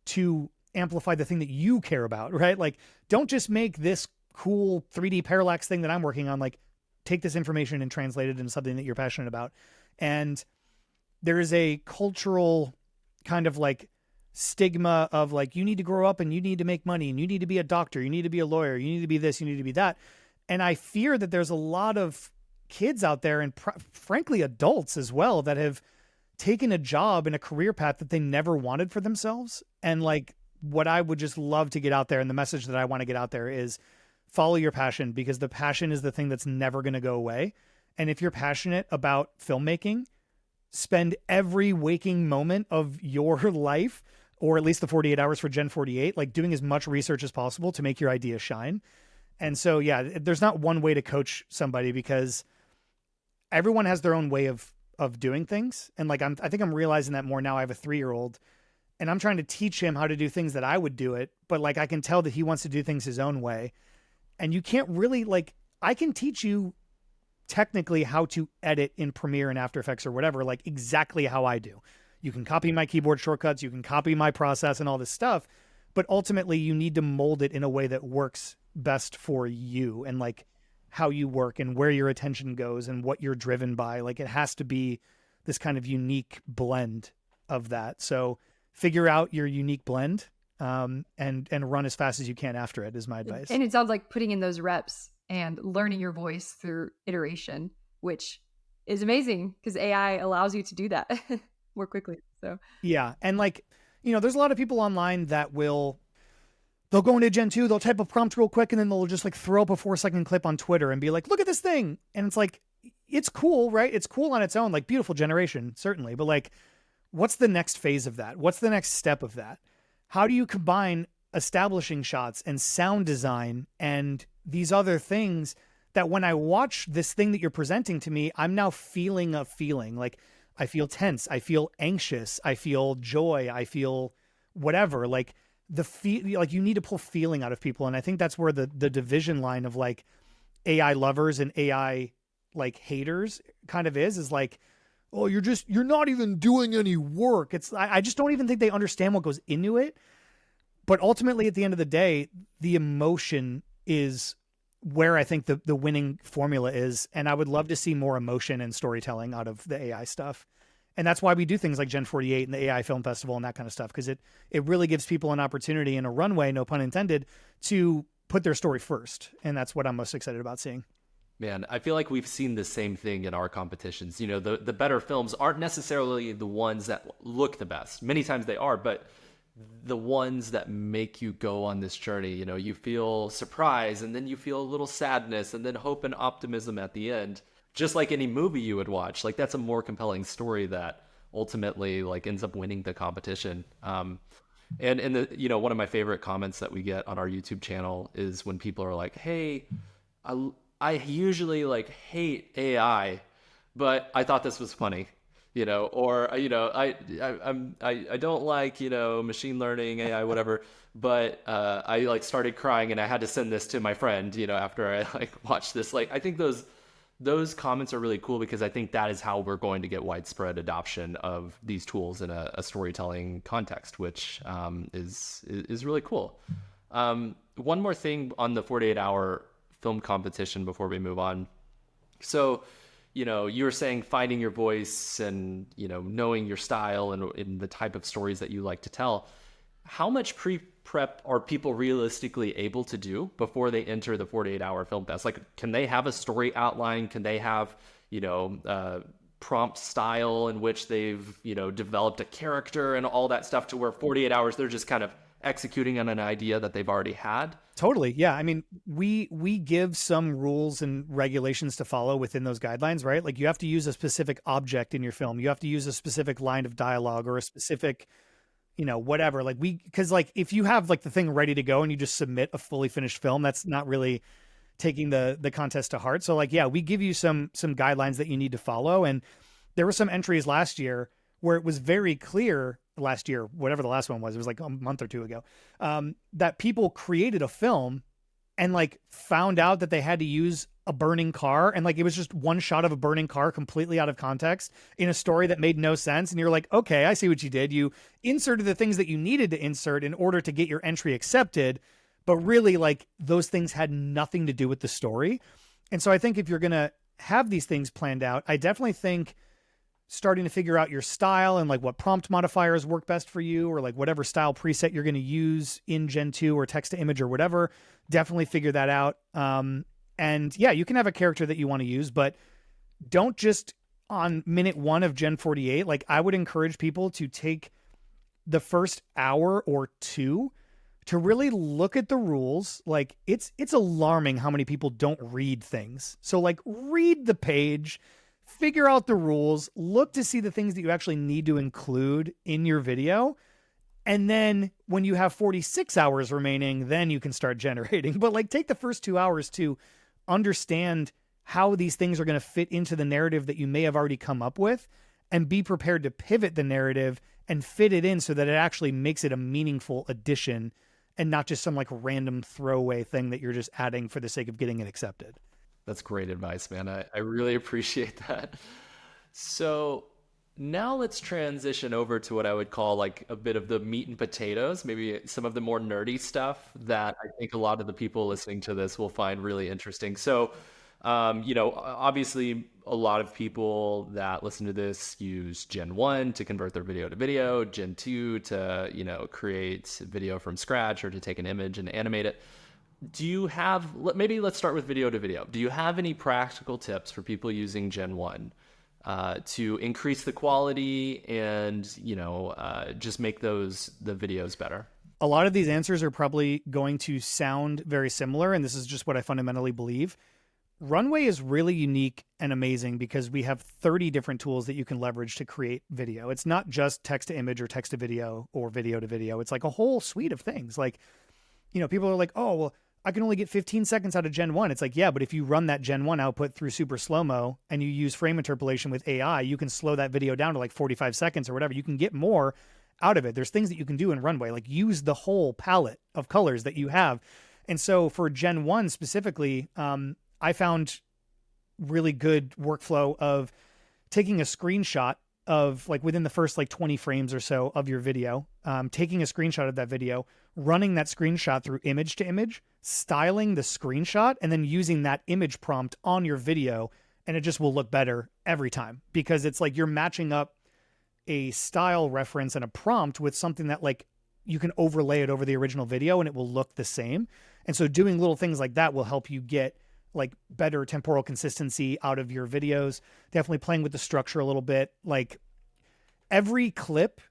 to amplify the thing that you care about, right? Like, don't just make this cool 3D parallax thing that I'm working on. Like, take this information and translate it into something that you're passionate about. And there is a cultural kind of like stigma of like, you need to grow up and you need to make money and you need to be a doctor, you need to be a lawyer, you need to be this, you need to be that. And I fear that there's a lot of kids out there, and frankly adults as well, that have taken a job in a career path that they never wanted for themselves. And like, what I would just love to get out there, and the message that I want to get out there, is follow your passion, because the passion is the thing that's never going to go away. And if you're passionate about filmmaking, spend every waking moment of your life, or at least the 48 hours for Gen 48, like doing as much research as possible to make your idea shine. And so, yeah, there's not one way to coach somebody, because everyone has their own way of doing things. And like, I think I'm realizing that more now. I have a 3-year-old, and I'm trying to teach him how to do things that I would do it. But like, I can tell that he wants to do things his own way. And you can't really, like, I can teach you technically how to edit in Premiere and After Effects or whatever, like exactly how I do. You can copy my keyboard shortcuts, you can copy my process and all this stuff, but ultimately you need to mold it in a way that works best for you, and like how you work and where your attention goes and what you're driven by. Like, it has to be this kind of unique blend of that. So figure out your unique blend, and run as fast as you can after it, is my advice. And it sounds like putting in those reps and learning your voice through iteration, which is amazing because AI allows you to do that more quickly. So yeah. And like, there's a lot of people online that they'll go into Gen 2, they'll type a prompt real quick, and then they'll just like throw up a 4-second clip on Twitter and be like, look at this thing. And it's like, it's cool, right? It's cool on its own, like beautiful generation, certainly. But like, what's the next phase of that? What's the next step of that? How do you combine establishing shots and sound design and these other things that when I watch this thing that you're presenting to me, I'm now feeling a feeling. Like, I feel tense, I feel anxious, I feel joy, I feel whatever. Like, like, you need to pull feeling out of people. And I think that's where the division line of like AI lovers and AI like haters kind of is like, oh, you're not even doing any work. I just don't even think they understand what goes into it. But ultimately, at the end of the day, the emotion is where I think the winning formula is. And I would love to see more emotion and storytelling out of the AI stuff. And that's why we do things like Gen 48 and the AI Film Festival and that kind of stuff, because it really gives people an opportunity and a runway, no pun intended, to put their story first. And that's what I'm most excited about seeing. Man, I feel like we've seen the same thing in our competitions. You know, the better films aren't necessarily the ones that look the best. Many times they are, but the ones that make you go on this journey, you know, you feel surprise and then you feel a little sadness and then hope and optimism at the end. Just like any movie you would watch, like that's a more compelling story that ultimately like ends up winning the competition. And the, you know, one of my favorite comments that we get on our YouTube channel is when people are like, "Hey, I usually like hate AI, but I thought this was funny," you know, or you know, I don't like, you know, machine learning, AI, whatever, but I like started crying and I had to send this to my friend, you know, after I like watched this. Like I think those comments are really cool because I think that is how we're going to get widespread adoption of these tools in a storytelling context, which is really cool. One more thing on the 48-hour film competition before we move on. So, you know, you were saying finding your voice and, you know, knowing your style and the type of stories that you like to tell. How much pre-prep are people realistically able to do before they enter the 48-hour film fest? Like, can they have a story outline? Can they have, you know, prompt style in which they've, you know, developed a character and all that stuff to where 48 hours, they're just kind of executing on an idea that they've already had? Totally. Yeah. I mean, we give some rules and regulations to follow within those guidelines, right? Like you have to use a specific object in your film. You have to use a specific line of dialogue or a specific, you know, whatever. Like because like if you have like the thing ready to go and you just submit a fully finished film, that's not really taking the contest to heart. So like, yeah, we give you some guidelines that you need to follow. And there were some entries last year where it was very clear last year, whatever the last one was, it was like a month or two ago, that people created a film and like found out that they had to use a burning car. And like, it was just one shot of a burning car completely out of context in a story that made no sense. And you're like, okay, I see what you did. You inserted the things that you needed to insert in order to get your entry accepted. But really like those things had nothing to do with the story. And so I think if you're going to have these things planned out, I definitely think starting to figure out your style and like what prompt modifiers work best for you, or like whatever style preset you're going to use in Gen 2 or text to image or whatever, definitely figure that out. And yeah, you can have a character that you want to use, but don't just on minute 1 of Gen 48. Like I would encourage people to take the first hour or 2 to really look at the rules. Like it's alarming how many people don't read things. So like read the page, figure out the rules, look to see the things that you actually need to include in your video. And then when you have 46 hours remaining, then you can start generating. But like take the first 2 hours to understand how these things are going to fit into the narrative that you may have already come up with, and be prepared to pivot the narrative and fit it in so that it actually makes it a meaningful addition and not just some like random throwaway thing that you're just adding for the sake of getting it accepted. That's great advice, man. I really appreciate that. So now let's transition over to what I would call like a bit of the meat and potatoes, maybe some of the more nerdy stuff that I think a lot of the people listening to this will find really interesting. So, you know, obviously a lot of people that listen to this use Gen 1 to convert their video to video, Gen 2 to, you know, create video from scratch or to take an image and animate it. Do you have, maybe let's start with video to video. Do you have any practical tips for people using Gen 1 to increase the quality and, you know, just make the videos better? A lot of these answers are probably going to sound very similar, and this is just what I fundamentally believe. Runway is really unique and amazing because we have 30 different tools that you can leverage to create video. It's not just text to image or text to video or video to video. It's like a whole suite of things. Like, you know, people are like, oh, well, I can only get 15 seconds out of Gen 1. It's like, yeah, but if you run that Gen 1 output through super slow-mo and you use frame interpolation with AI, you can slow that video down to like 45 seconds or whatever. You can get more out of it. There's things that you can do in Runway, like use the whole palette of colors that you have. And so for Gen 1 specifically, I found really good workflow of taking a screenshot of like within the first like 20 frames or so of your video, taking a screenshot of that video, running that screenshot through image to image, styling the screenshot, and then using that image prompt on your video, and it just will look better every time, because it's like you're matching up a style reference and a prompt with something that like you can overlay it over the original video and it will look the same. And so doing little things like that will help you get like better temporal consistency out of your videos. Definitely playing with the structure a little bit. Like every clip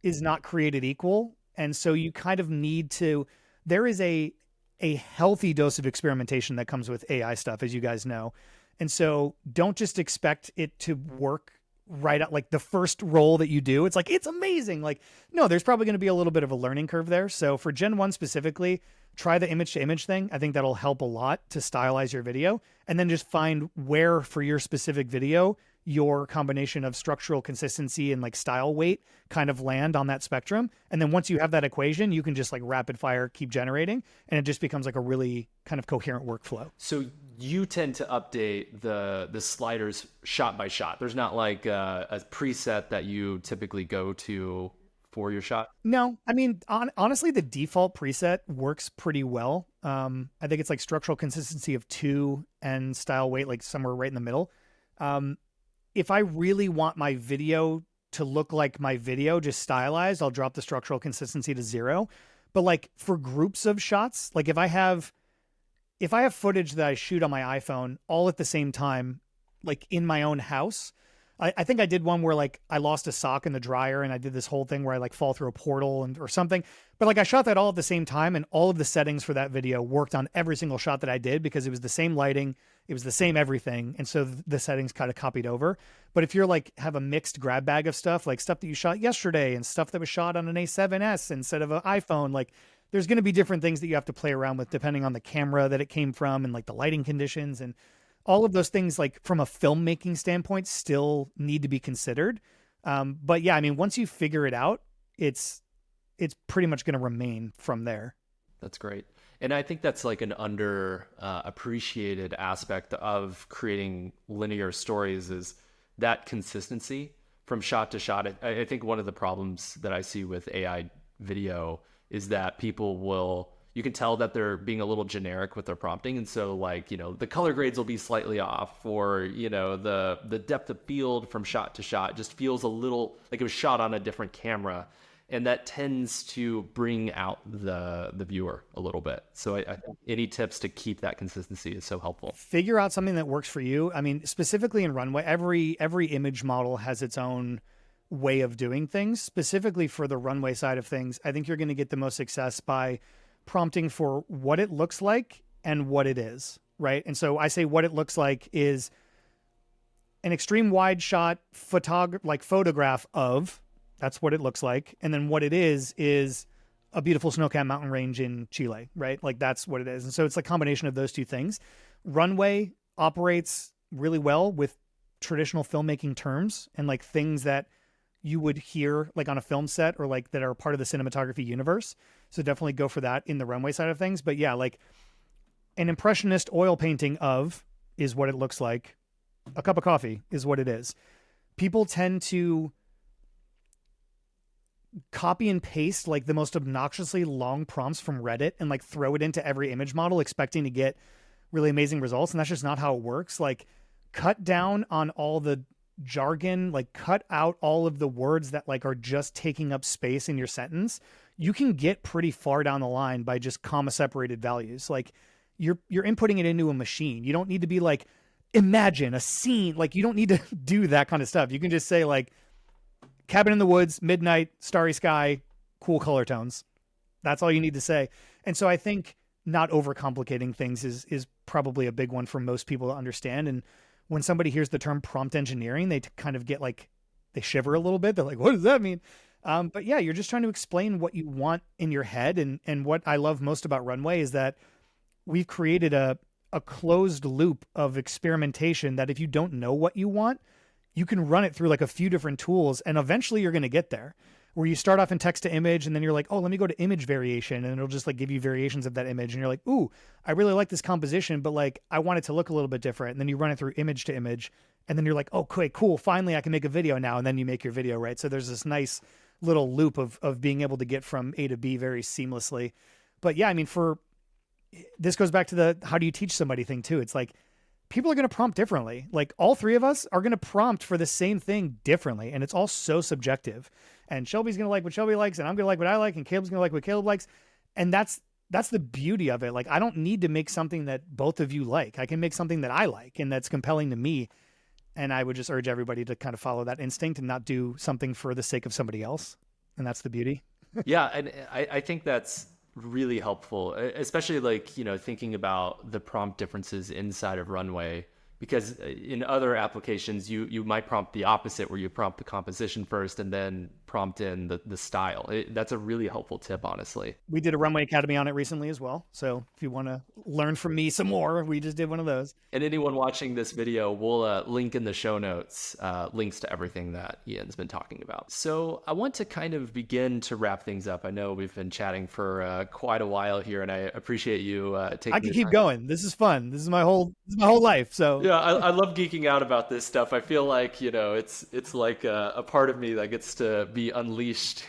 is not created equal. And so you kind of need to, there is a healthy dose of experimentation that comes with AI stuff, as you guys know. And so don't just expect it to work right out, like the first roll that you do, it's like, it's amazing. Like, no, there's probably going to be a little bit of a learning curve there. So for Gen 1 specifically, try the image to image thing. I think that'll help a lot to stylize your video, and then just find where for your specific video, your combination of structural consistency and like style weight kind of land on that spectrum. And then once you have that equation, you can just like rapid fire, keep generating, and it just becomes like a really kind of coherent workflow. So you tend to update the sliders shot by shot. There's not like a preset that you typically go to for your shot? No, I mean, honestly, the default preset works pretty well. I think it's like structural consistency of 2 and style weight, like somewhere right in the middle. If I really want my video to look like my video, just stylized, I'll drop the structural consistency to 0. But like for groups of shots, like if I have footage that I shoot on my iPhone all at the same time, like in my own house, I think I did one where like I lost a sock in the dryer and I did this whole thing where I like fall through a portal or something. But like I shot that all at the same time, and all of the settings for that video worked on every single shot that I did because it was the same lighting. It was the same everything. And so the settings kind of copied over. But if you're like have a mixed grab bag of stuff, like stuff that you shot yesterday and stuff that was shot on an A7S instead of an iPhone, like there's going to be different things that you have to play around with depending on the camera that it came from and like the lighting conditions, and all of those things, like from a filmmaking standpoint, still need to be considered. But yeah, I mean, once you figure it out, it's pretty much going to remain from there. That's great. And I think that's like an appreciated aspect of creating linear stories is that consistency from shot to shot. I think one of the problems that I see with AI video is that you can tell that they're being a little generic with their prompting. And so like, the color grades will be slightly off, or, the depth of field from shot to shot just feels a little like it was shot on a different camera. And that tends to bring out the viewer a little bit. So I think any tips to keep that consistency is so helpful. Figure out something that works for you. I mean, specifically in Runway, every image model has its own way of doing things. Specifically for the Runway side of things, I think you're going to get the most success by prompting for what it looks like and what it is, right? And so I say what it looks like is an extreme wide shot photograph of. That's what it looks like. And then what it is a beautiful snow-capped mountain range in Chile, right? Like that's what it is. And so it's a combination of those two things. Runway operates really well with traditional filmmaking terms and like things that you would hear like on a film set or like that are part of the cinematography universe. So definitely go for that in the Runway side of things. But yeah, like an impressionist oil painting of is what it looks like. A cup of coffee is what it is. People tend to copy and paste like the most obnoxiously long prompts from Reddit and like throw it into every image model expecting to get really amazing results. And that's just not how it works. Like cut down on all the jargon, like cut out all of the words that like are just taking up space in your sentence. You can get pretty far down the line by just comma separated values. Like you're inputting it into a machine. You don't need to be like, imagine a scene. Like you don't need to do that kind of stuff. You can just say like, cabin in the woods, midnight, starry sky, cool color tones. That's all you need to say. And so I think not overcomplicating things is probably a big one for most people to understand. And when somebody hears the term prompt engineering, they kind of get like, they shiver a little bit. They're like, what does that mean? But yeah, you're just trying to explain what you want in your head. And what I love most about Runway is that we've created a closed loop of experimentation that if you don't know what you want, you can run it through like a few different tools and eventually you're going to get there where you start off in text to image and then you're like, oh, let me go to image variation. And it'll just like give you variations of that image. And you're like, ooh, I really like this composition, but like, I want it to look a little bit different. And then you run it through image to image. And then you're like, oh, okay, cool. Finally I can make a video now. And then you make your video, right? So there's this nice little loop of being able to get from A to B very seamlessly. But yeah, I mean, this goes back to the how do you teach somebody thing too. It's like people are going to prompt differently. Like all three of us are going to prompt for the same thing differently, and it's all so subjective. And Shelby's going to like what Shelby likes, and I'm going to like what I like, and Caleb's going to like what Caleb likes. And that's the beauty of it. Like, I don't need to make something that both of you like. I can make something that I like and that's compelling to me. And I would just urge everybody to kind of follow that instinct and not do something for the sake of somebody else. And that's the beauty. Yeah, and I think that's really helpful, especially like, thinking about the prompt differences inside of Runway, because in other applications, you might prompt the opposite, where you prompt the composition first and then prompt in the style. That's a really helpful tip, honestly. We did a Runway Academy on it recently as well. So if you want to learn from me some more, we just did one of those. And anyone watching this video, we'll link in the show notes, links to everything that Ian's been talking about. So I want to kind of begin to wrap things up. I know we've been chatting for quite a while here, and I appreciate you taking I can keep going. This is fun. This is my whole life. So yeah, I love geeking out about this stuff. I feel like, it's like a part of me that gets to be unleashed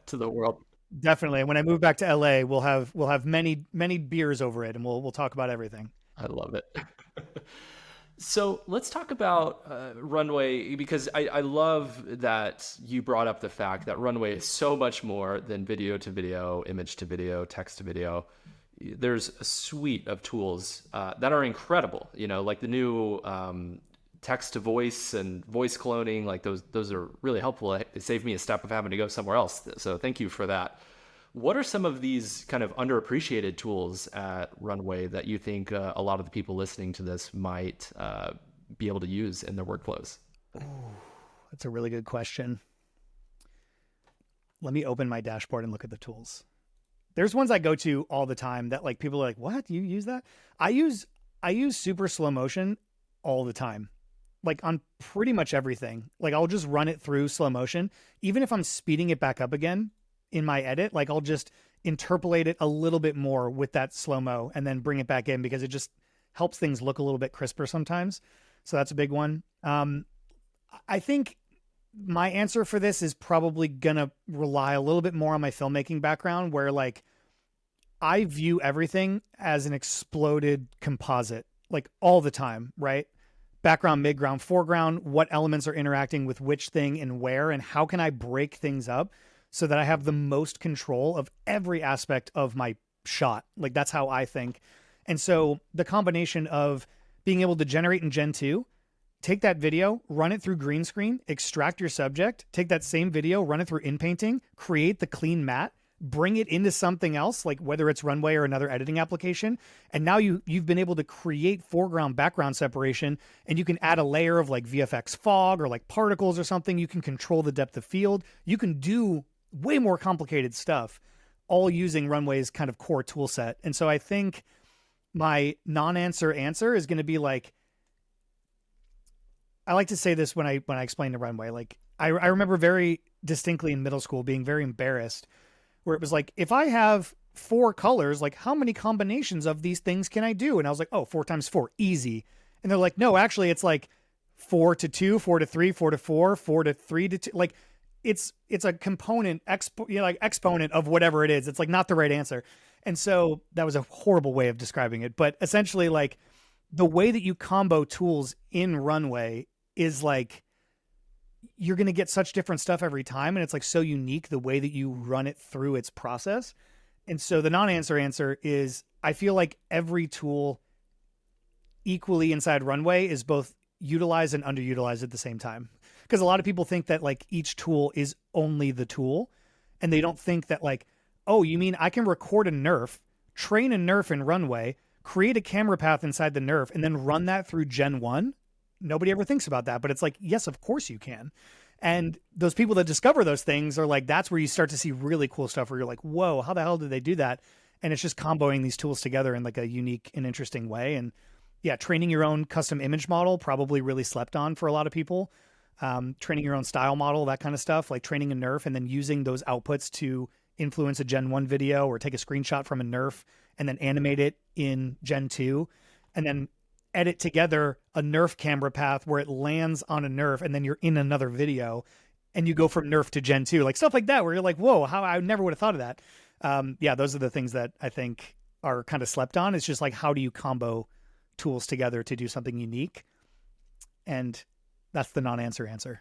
to the world. Definitely. When I move back to LA, we'll have many beers over it, and we'll talk about everything. I love it. So let's talk about Runway, because I love that you brought up the fact that Runway is so much more than video to video, image to video, text to video. There's a suite of tools that are incredible, like the new text to voice and voice cloning. Like those are really helpful. It saved me a step of having to go somewhere else. So thank you for that. What are some of these kind of underappreciated tools at Runway that you think a lot of the people listening to this might be able to use in their workflows? Ooh, that's a really good question. Let me open my dashboard and look at the tools. There's ones I go to all the time that like people are like, what? You use that? I use super slow motion all the time, like on pretty much everything. Like I'll just run it through slow motion. Even if I'm speeding it back up again in my edit, like I'll just interpolate it a little bit more with that slow-mo and then bring it back in, because it just helps things look a little bit crisper sometimes. So that's a big one. I think my answer for this is probably going to rely a little bit more on my filmmaking background, where like I view everything as an exploded composite, like all the time, right? Background, midground, foreground, what elements are interacting with which thing and where, and how can I break things up so that I have the most control of every aspect of my shot. Like that's how I think. And so the combination of being able to generate in Gen 2, take that video, run it through green screen, extract your subject, take that same video, run it through inpainting, create the clean matte, bring it into something else, like whether it's Runway or another editing application. And now you've been able to create foreground background separation, and you can add a layer of like VFX fog or like particles or something. You can control the depth of field. You can do way more complicated stuff, all using Runway's kind of core tool set. And so I think my non-answer answer is going to be like, I like to say this when I explain the Runway. Like I remember very distinctly in middle school being very embarrassed, where it was like, if I have 4 colors, like how many combinations of these things can I do? And I was like, oh, 4 times 4, easy. And they're like, no, actually it's like 4 to 2, 4 to 3, 4 to 4, 4 to 3 to 2. Like it's a component, like exponent of whatever it is. It's like not the right answer. And so that was a horrible way of describing it. But essentially, like the way that you combo tools in Runway is like, you're going to get such different stuff every time. And it's like so unique the way that you run it through its process. And so the non-answer answer is, I feel like every tool equally inside Runway is both utilized and underutilized at the same time. Because a lot of people think that like each tool is only the tool, and they don't think that like, oh, you mean I can record a nerf, train a nerf in Runway, create a camera path inside the nerf, and then run that through Gen 1? Nobody ever thinks about that, but it's like, yes, of course you can. And those people that discover those things are like, that's where you start to see really cool stuff where you're like, whoa, how the hell did they do that? And it's just comboing these tools together in like a unique and interesting way. And yeah, training your own custom image model, probably really slept on for a lot of people. Training your own style model, that kind of stuff, like training a nerf and then using those outputs to influence a Gen 1 video, or take a screenshot from a nerf and then animate it in Gen 2 and then edit together a nerf camera path where it lands on a nerf and then you're in another video. and you go from Nerf to Gen 2, like stuff like that, where you're like, whoa, how I never would have thought of that. Yeah, those are the things that I think are kind of slept on. It's just like, how do you combo tools together to do something unique? And that's the non-answer answer.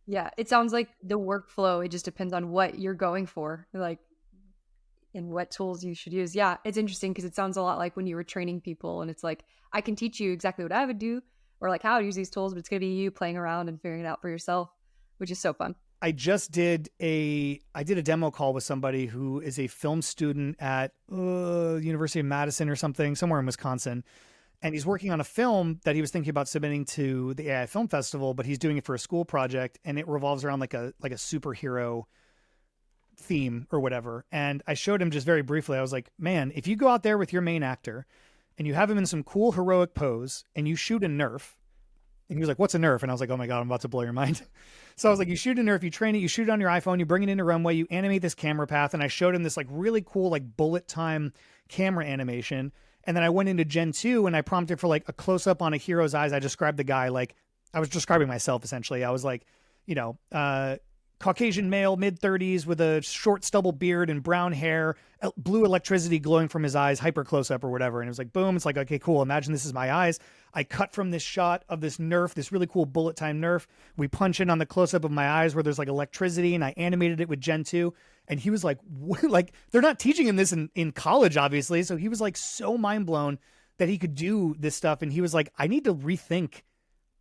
Yeah, it sounds like the workflow, it just depends on what you're going for, like, and what tools you should use. Yeah, it's interesting because it sounds a lot like when you were training people and it's like, I can teach you exactly what I would do or like how to use these tools, but it's going to be you playing around and figuring it out for yourself, which is so fun. I did a demo call with somebody who is a film student at University of Madison or something, somewhere in Wisconsin. And he's working on a film that he was thinking about submitting to the AI Film Festival, but he's doing it for a school project, and it revolves around like a superhero theme or whatever. And I showed him just very briefly. I was like, man, if you go out there with your main actor and you have him in some cool heroic pose and you shoot a Nerf, and he was like, what's a Nerf? And I was like, oh my God, I'm about to blow your mind. So I was like, you shoot a Nerf, you train it, you shoot it on your iPhone, you bring it into Runway, you animate this camera path. And I showed him this like really cool, like bullet time camera animation. And then I went into Gen 2 and I prompted for like a close up on a hero's eyes. I described the guy like I was describing myself essentially. I was like, Caucasian male, mid-30s with a short stubble beard and brown hair, blue electricity glowing from his eyes, hyper close-up or whatever. And it was like, boom. It's like, okay, cool. Imagine this is my eyes. I cut from this shot of this Nerf, this really cool bullet time Nerf. We punch in on the close-up of my eyes where there's like electricity, and I animated it with Gen 2. And he was like, like, they're not teaching him this in college, obviously. So he was like so mind blown that he could do this stuff. And he was like, I need to rethink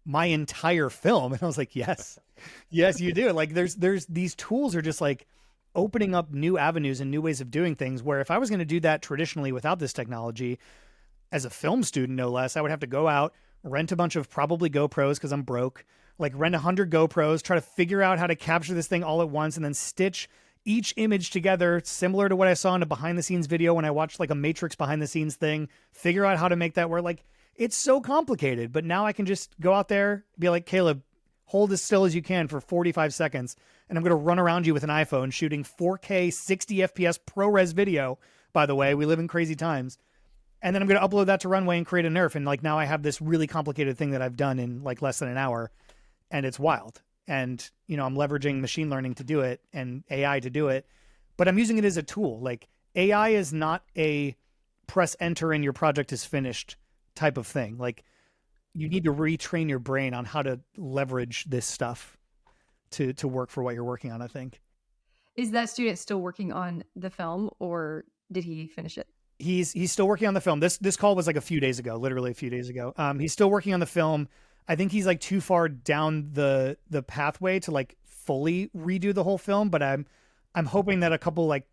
my entire film. And I was like, yes, you do. Like there's these tools are just like opening up new avenues and new ways of doing things, where if I was going to do that traditionally without this technology as a film student, no less, I would have to go out, rent a bunch of probably GoPros because I'm broke, like rent 100 GoPros, try to figure out how to capture this thing all at once and then stitch each image together, similar to what I saw in a behind the scenes video when I watched like a Matrix behind the scenes thing, figure out how to make that work. Like, it's so complicated, but now I can just go out there, be like, Caleb, hold as still as you can for 45 seconds. And I'm going to run around you with an iPhone shooting 4K 60 FPS ProRes video. By the way, we live in crazy times. And then I'm going to upload that to Runway and create a Nerf. And like, now I have this really complicated thing that I've done in like less than an hour, and it's wild. And, I'm leveraging machine learning to do it and AI to do it, but I'm using it as a tool. Like, AI is not a press enter and your project is finished type of thing. Like, you need to retrain your brain on how to leverage this stuff to work for what you're working on, I think. Is that student still working on the film, or did he finish it? He's still working on the film. This call was like a few days ago, literally a few days ago. He's still working on the film. I think he's like too far down the pathway to like fully redo the whole film, but I'm hoping that a couple like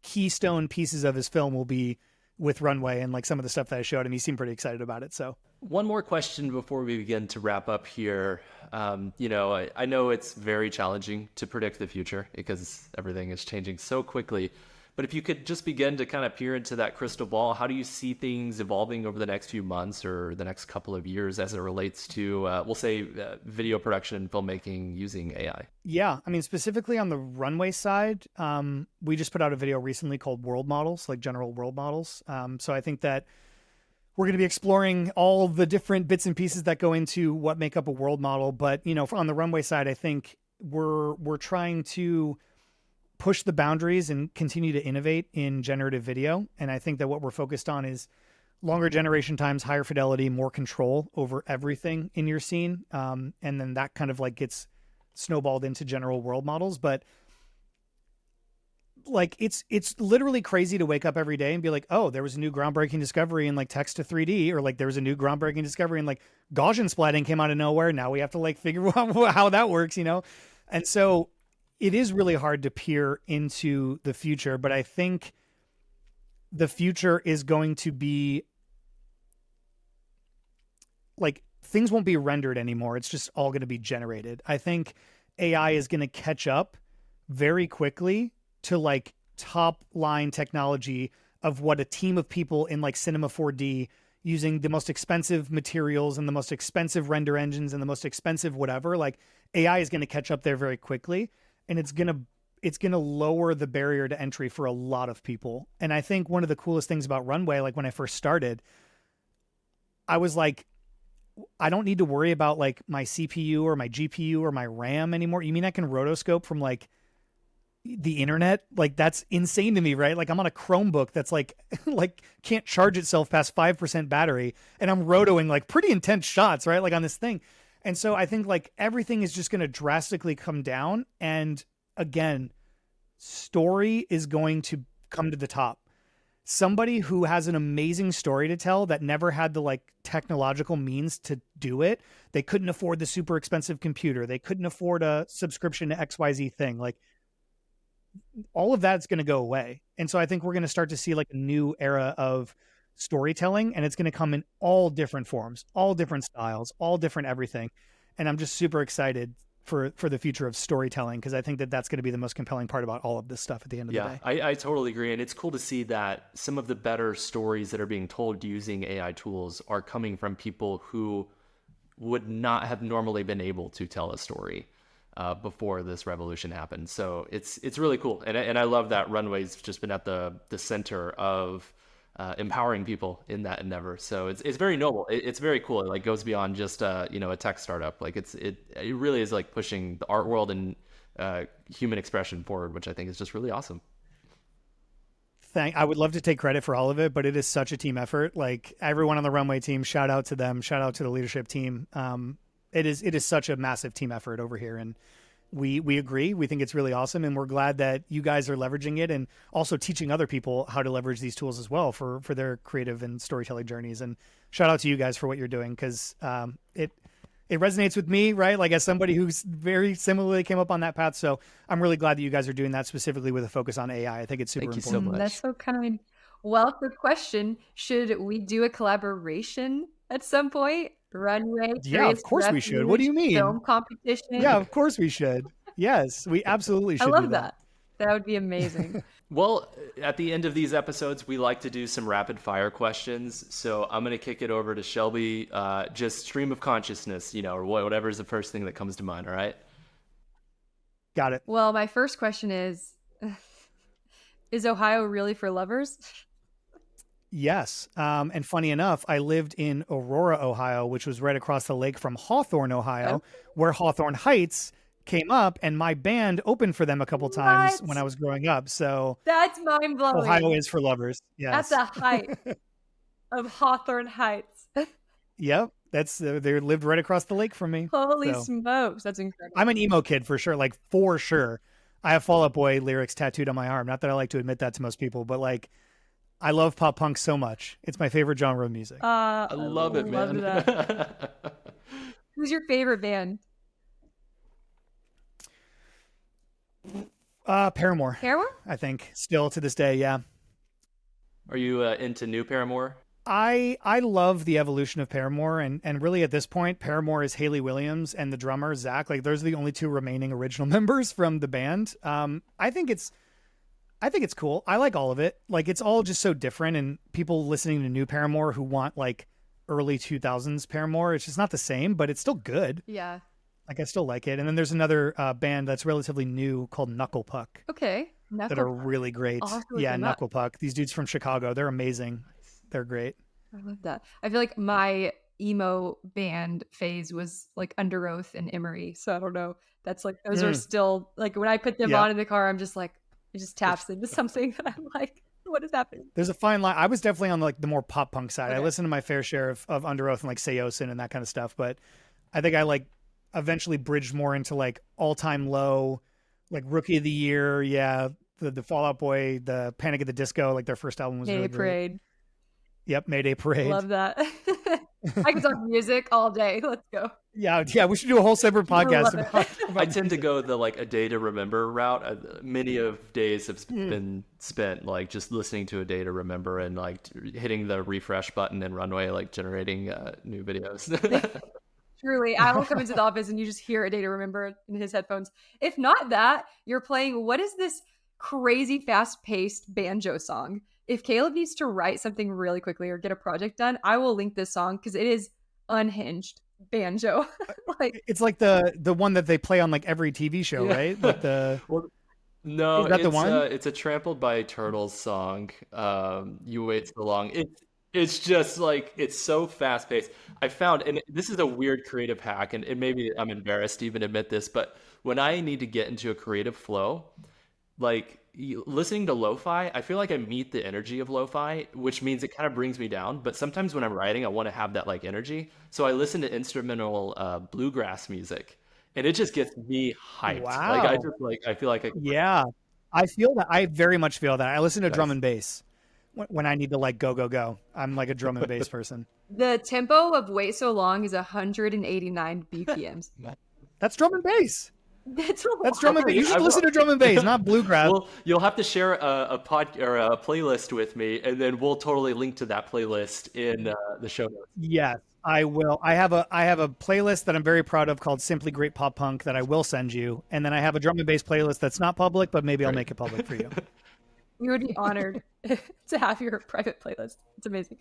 keystone pieces of his film will be with Runway, and like some of the stuff that I showed him, he seemed pretty excited about it. So one more question before we begin to wrap up here. I know it's very challenging to predict the future because everything is changing so quickly. But if you could just begin to kind of peer into that crystal ball, how do you see things evolving over the next few months or the next couple of years as it relates to, we'll say, video production and filmmaking using AI? Yeah, I mean, specifically on the Runway side, we just put out a video recently called World Models, like general world models. So I think that we're going to be exploring all the different bits and pieces that go into what make up a world model. But, on the Runway side, I think we're trying to push the boundaries and continue to innovate in generative video. And I think that what we're focused on is longer generation times, higher fidelity, more control over everything in your scene. And then that kind of like gets snowballed into general world models. But like, it's literally crazy to wake up every day and be like, oh, there was a new groundbreaking discovery in like text to 3D, or like there was a new groundbreaking discovery in like Gaussian splatting came out of nowhere. Now we have to like figure out how that works, And so it is really hard to peer into the future, but I think the future is going to be like, things won't be rendered anymore. It's just all going to be generated. I think AI is going to catch up very quickly to like top line technology of what a team of people in like Cinema 4D using the most expensive materials and the most expensive render engines and the most expensive whatever, like AI is going to catch up there very quickly. And it's going to lower the barrier to entry for a lot of people. And I think one of the coolest things about Runway, like when I first started, I was like, I don't need to worry about like my CPU or my GPU or my RAM anymore. You mean I can rotoscope from like the internet? Like that's insane to me, right? Like I'm on a Chromebook that's like like can't charge itself past 5% battery, and I'm rotoing like pretty intense shots, right? Like on this thing. And so I think like everything is just going to drastically come down, and again, story is going to come to the top. Somebody who has an amazing story to tell that never had the like technological means to do it. They couldn't afford the super expensive computer. They couldn't afford a subscription to XYZ thing. Like all of that's going to go away. And so I think we're going to start to see like a new era of storytelling, and it's going to come in all different forms, all different styles, all different everything. And I'm just super excited for the future of storytelling, because I think that that's going to be the most compelling part about all of this stuff at the end of the day. I totally agree. And it's cool to see that some of the better stories that are being told using AI tools are coming from people who would not have normally been able to tell a story before this revolution happened. So it's really cool. And I love that Runway's just been at the center of empowering people in that endeavor. So it's very noble. It's very cool. It like goes beyond just a tech startup. Like it really is like pushing the art world and human expression forward, which I think is just really awesome. I would love to take credit for all of it, but it is such a team effort. Like everyone on the Runway team, shout out to them, shout out to the leadership team. It is such a massive team effort over here, and we agree. We think it's really awesome, and we're glad that you guys are leveraging it and also teaching other people how to leverage these tools as well for their creative and storytelling journeys. And shout out to you guys for what you're doing, because it resonates with me, right? Like as somebody who's very similarly came up on that path. So I'm really glad that you guys are doing that, specifically with a focus on AI. I think it's super Thank you important. so much. That's so kind of, well, quick question. Should we do a collaboration at some point? Runway? Yeah, of course we should. What do you mean? Film competition? Yeah, of course we should. Yes, we absolutely should. I love do that. That would be amazing. Well, at the end of these episodes, we like to do some rapid fire questions. So I'm going to kick it over to Shelby. Just stream of consciousness, or whatever is the first thing that comes to mind. All right. Got it. Well, my first question is Ohio really for lovers? Yes. And funny enough, I lived in Aurora, Ohio, which was right across the lake from Hawthorne, Ohio, where Hawthorne Heights came up, and my band opened for them a couple times when I was growing up. So that's mind blowing. Ohio is for lovers. Yes. At the height of Hawthorne Heights. Yep. That's they lived right across the lake from me. Holy smokes. That's incredible. I'm an emo kid for sure. Like for sure. I have Fall Out Boy lyrics tattooed on my arm. Not that I like to admit that to most people, but like I love pop punk so much. It's my favorite genre of music. I love it, man. That. Who's your favorite band? Paramore. Paramore? I think still to this day, yeah. Are you into new Paramore? I love the evolution of Paramore, and really at this point, Paramore is Hayley Williams and the drummer Zach. Like those are the only two remaining original members from the band. I think it's cool. I like all of it. Like it's all just so different, and people listening to new Paramore who want like early 2000s Paramore, it's just not the same, but it's still good. Yeah. Like I still like it. And then there's another band that's relatively new called Knuckle Puck. Okay. That are really great. Yeah, Knuckle Puck. These dudes from Chicago, they're amazing. They're great. I love that. I feel like my emo band phase was like Under Oath and Emery. So I don't know. That's like those are still like when I put them on in the car, I'm just like it just taps into something that I'm like, what is happening? There's a fine line. I was definitely on like the more pop punk side. Okay. I listened to my fair share of Under Oath and like Seosin and that kind of stuff, but I think I like eventually bridged more into like All Time Low, like Rookie of the Year. Yeah. The Fall Out Boy, the Panic at the Disco, like their first album was really Parade. Great. Yep, Mayday Parade. Love that. I can talk music all day. Let's go. Yeah, we should do a whole separate podcast about I tend to go the like a day to remember route. Many of days have been spent like just listening to a day to remember and like hitting the refresh button in Runway, like generating new videos. Truly, I will come into the office and you just hear a day to remember in his headphones. If not that, you're playing, what is this crazy fast-paced banjo song? If Caleb needs to write something really quickly or get a project done, I will link this song because it is unhinged banjo. Like it's like the one that they play on like every TV show, right? Like the no, is that it's the one? It's a Trampled by Turtles song. You Wait So Long. It's just like it's so fast paced. I found, and this is a weird creative hack, and maybe I'm embarrassed to even admit this, but when I need to get into a creative flow, like listening to lo-fi, I feel like I meet the energy of lo-fi, which means it kind of brings me down. But sometimes when I'm writing, I want to have that like energy, so I listen to instrumental bluegrass music, and it just gets me hyped. Like I Wow. just like I feel like Yeah. I feel that. I very much feel that. I listen to drum nice. and bass when I need to like go, go, go. I'm like a drum and bass person. The tempo of Wait So Long is 189 BPMs. That's drum and bass. That's a That's lot. drum and bass. You I should listen will. to drum and bass, not bluegrass. Well, you'll have to share a pod or a playlist with me, and then we'll totally link to that playlist in the show notes. Yes, I will. I have a playlist that I'm very proud of called Simply Great Pop Punk that I will send you, and then I have a drum and bass playlist that's not public, but maybe I'll Great. make it public for you. We would be honored to have your private playlist. It's amazing.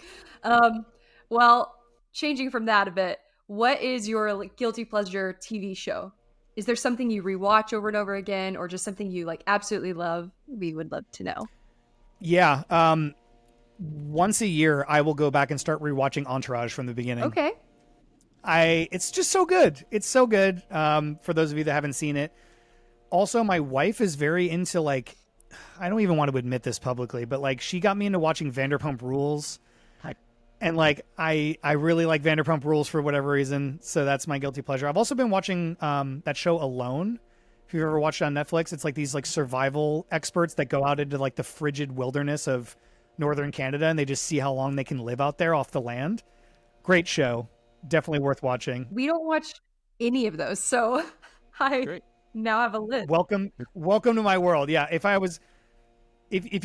Well, changing from that a bit, what is your like, guilty pleasure TV show? Is there something you rewatch over and over again, or just something you like absolutely love? We would love to know. Yeah. Once a year, I will go back and start rewatching Entourage from the beginning. Okay. It's just so good. It's so good. For those of you that haven't seen it. Also, my wife is very into like, I don't even want to admit this publicly, but like she got me into watching Vanderpump Rules. And like I really like Vanderpump Rules for whatever reason, so that's my guilty pleasure. I've also been watching that show Alone. If you've ever watched it on Netflix, it's like these like survival experts that go out into like the frigid wilderness of northern Canada, and they just see how long they can live out there off the land. Great show, definitely worth watching. We don't watch any of those, so I Great. now have a list. Welcome to my world. Yeah, if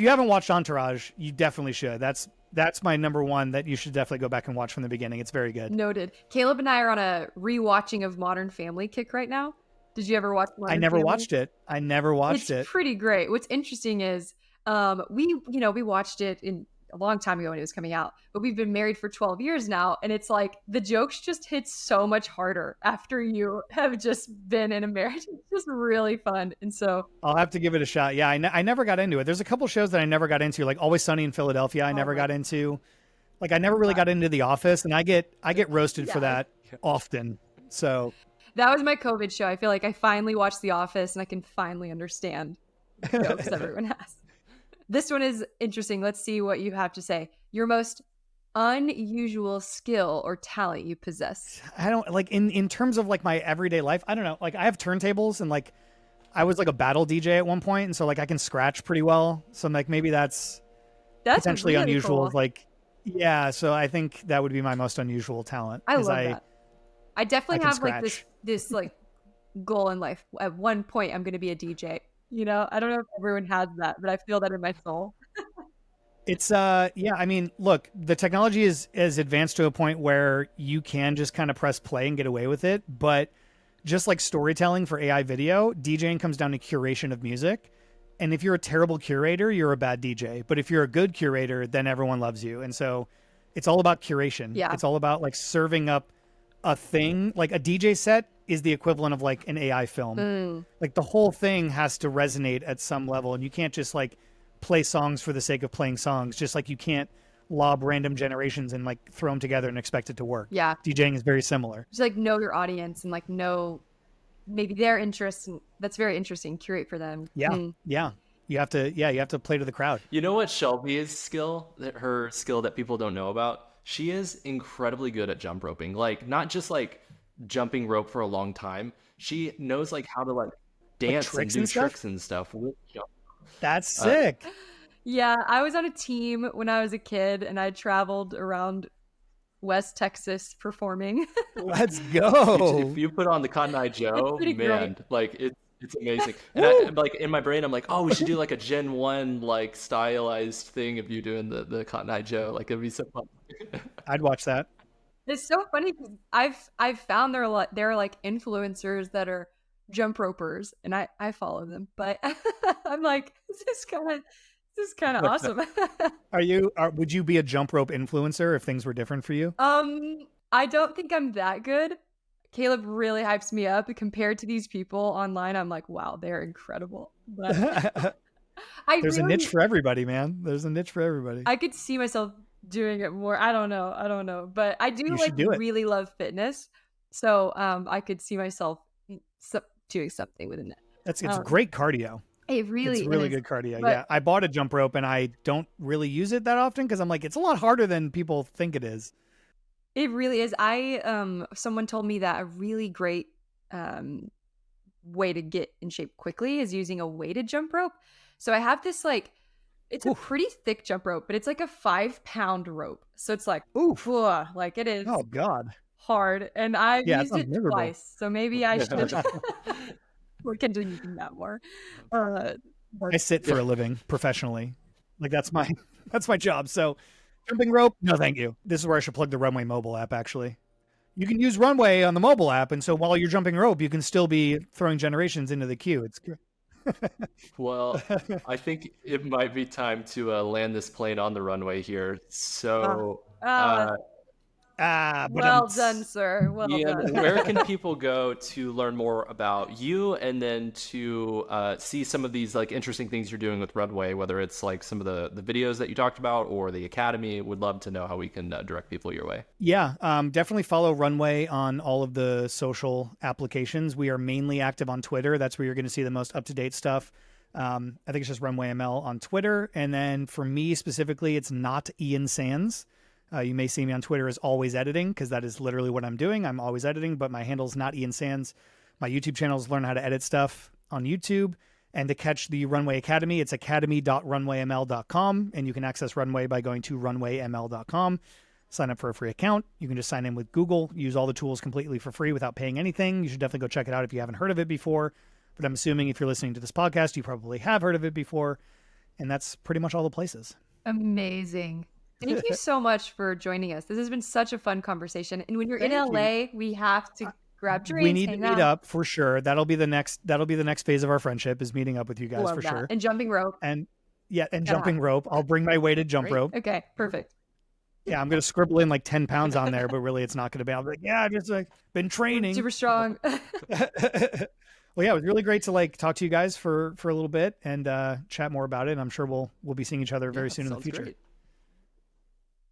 you haven't watched Entourage, you definitely should. That's my number one that you should definitely go back and watch from the beginning. It's very good. Noted. Caleb and I are on a rewatching of Modern Family kick right now. Did you ever watch Modern I never Family? watched it. I never watched it. It's pretty great. What's interesting is we watched it in a long time ago when it was coming out, but we've been married for 12 years now, and it's like the jokes just hit so much harder after you have just been in a marriage. It's just really fun. And so I'll have to give it a shot. Yeah, I never got into it. There's a couple shows that I never got into, like Always Sunny in Philadelphia. I never got into. Like I never really got into The Office, and I get roasted for that often. So that was my COVID show. I feel like I finally watched The Office and I can finally understand the jokes everyone has. This one is interesting. Let's see what you have to say. Your most unusual skill or talent you possess. I don't like in terms of like my everyday life. I don't know. Like I have turntables, and like I was like a battle DJ at one point, and so like I can scratch pretty well. So like maybe that's potentially really unusual. cool. Like yeah. So I think that would be my most unusual talent. I love that. I definitely can have like scratch. this like goal in life. At one point, I'm going to be a DJ. You know, I don't know if everyone has that, but I feel that in my soul. It's yeah, I mean, look, the technology is advanced to a point where you can just kind of press play and get away with it, but just like storytelling for AI video, DJing comes down to curation of music. And if you're a terrible curator, you're a bad DJ. But if you're a good curator, then everyone loves you. And so it's all about curation. Yeah. It's all about like serving up a thing. Like a DJ set is the equivalent of like an AI film. Like the whole thing has to resonate at some level, and you can't just like play songs for the sake of playing songs, just like you can't lob random generations and like throw them together and expect it to work. Yeah. DJing is very similar. Just like know your audience and like know maybe their interests, and that's very interesting. Curate for them. Yeah. Yeah. You have to play to the crowd. You know what Shelby's skill, her skill that people don't know about? She is incredibly good at jump roping. Like not just like jumping rope for a long time. She knows like how to like dance and tricks do and stuff? tricks and stuff with jump. That's sick. Yeah, I was on a team when I was a kid, and I traveled around West Texas performing. Let's go. If you put on the Cotton Eye Joe, pretty man, great. like it's amazing. And I, like in my brain, I'm like, oh, we should do like a Gen 1 like stylized thing of you doing the Cotton Eye Joe. Like it'd be so fun. I'd watch that. It's so funny because I've found there are like influencers that are jump ropers, and I follow them, but I'm like, this is kind of awesome. Would you be a jump rope influencer if things were different for you? I don't think I'm that good. Caleb really hypes me up compared to these people online. I'm like, wow, they're incredible. But There's a niche for everybody, man. There's a niche for everybody. I could see myself doing it more. I don't know. But I do You like should do it. really love fitness. So I could see myself doing something within that. It's Um, great cardio. It really It's really is. good cardio. But Yeah. I bought a jump rope and I don't really use it that often because I'm like, it's a lot harder than people think it is. it really is. Someone told me that a really great way to get in shape quickly is using a weighted jump rope. So I have this like, it's a pretty thick jump rope, but it's like a 5-pound rope. So it's like, Oof. like it is Oh God. hard. And I've Yeah, it used sounds it miserable. twice. So maybe I should look into using that more. I sit for a living professionally. Like that's my job. So jumping rope, no thank you. This is where I should plug the Runway mobile app actually. You can use Runway on the mobile app, and so while you're jumping rope, you can still be throwing generations into the queue. It's good. Well, I think it might be time to land this plane on the runway here. So, but well done, sir. Well Ian, done. where can people go to learn more about you and then to see some of these like interesting things you're doing with Runway, whether it's like some of the videos that you talked about or the Academy? Would love to know how we can direct people your way. Yeah, definitely follow Runway on all of the social applications. We are mainly active on Twitter. That's where you're going to see the most up-to-date stuff. I think it's just Runway ML on Twitter. And then for me specifically, it's not Ian Sans. You may see me on Twitter as always editing because that is literally what I'm doing. I'm always editing, but my handle's not Ian Sans. My YouTube channel is Learn How to Edit Stuff on YouTube. And to catch the Runway Academy, it's academy.runwayml.com. And you can access Runway by going to runwayml.com. Sign up for a free account. You can just sign in with Google, use all the tools completely for free without paying anything. You should definitely go check it out if you haven't heard of it before. But I'm assuming if you're listening to this podcast, you probably have heard of it before. And that's pretty much all the places. Amazing. Thank you so much for joining us. This has been such a fun conversation. And when you're in LA, we have to grab drinks. We need to meet up for sure. That'll be the next phase of our friendship is meeting up with you guys for sure. And jumping rope. And jumping rope. I'll bring my weighted jump rope. Okay, perfect. Yeah, I'm gonna scribble in like 10 pounds on there, but really it's not gonna be. I'll be like, yeah, I've just like been training. Super strong. Well, yeah, it was really great to like talk to you guys for a little bit and chat more about it. And I'm sure we'll be seeing each other very soon in the future. Great.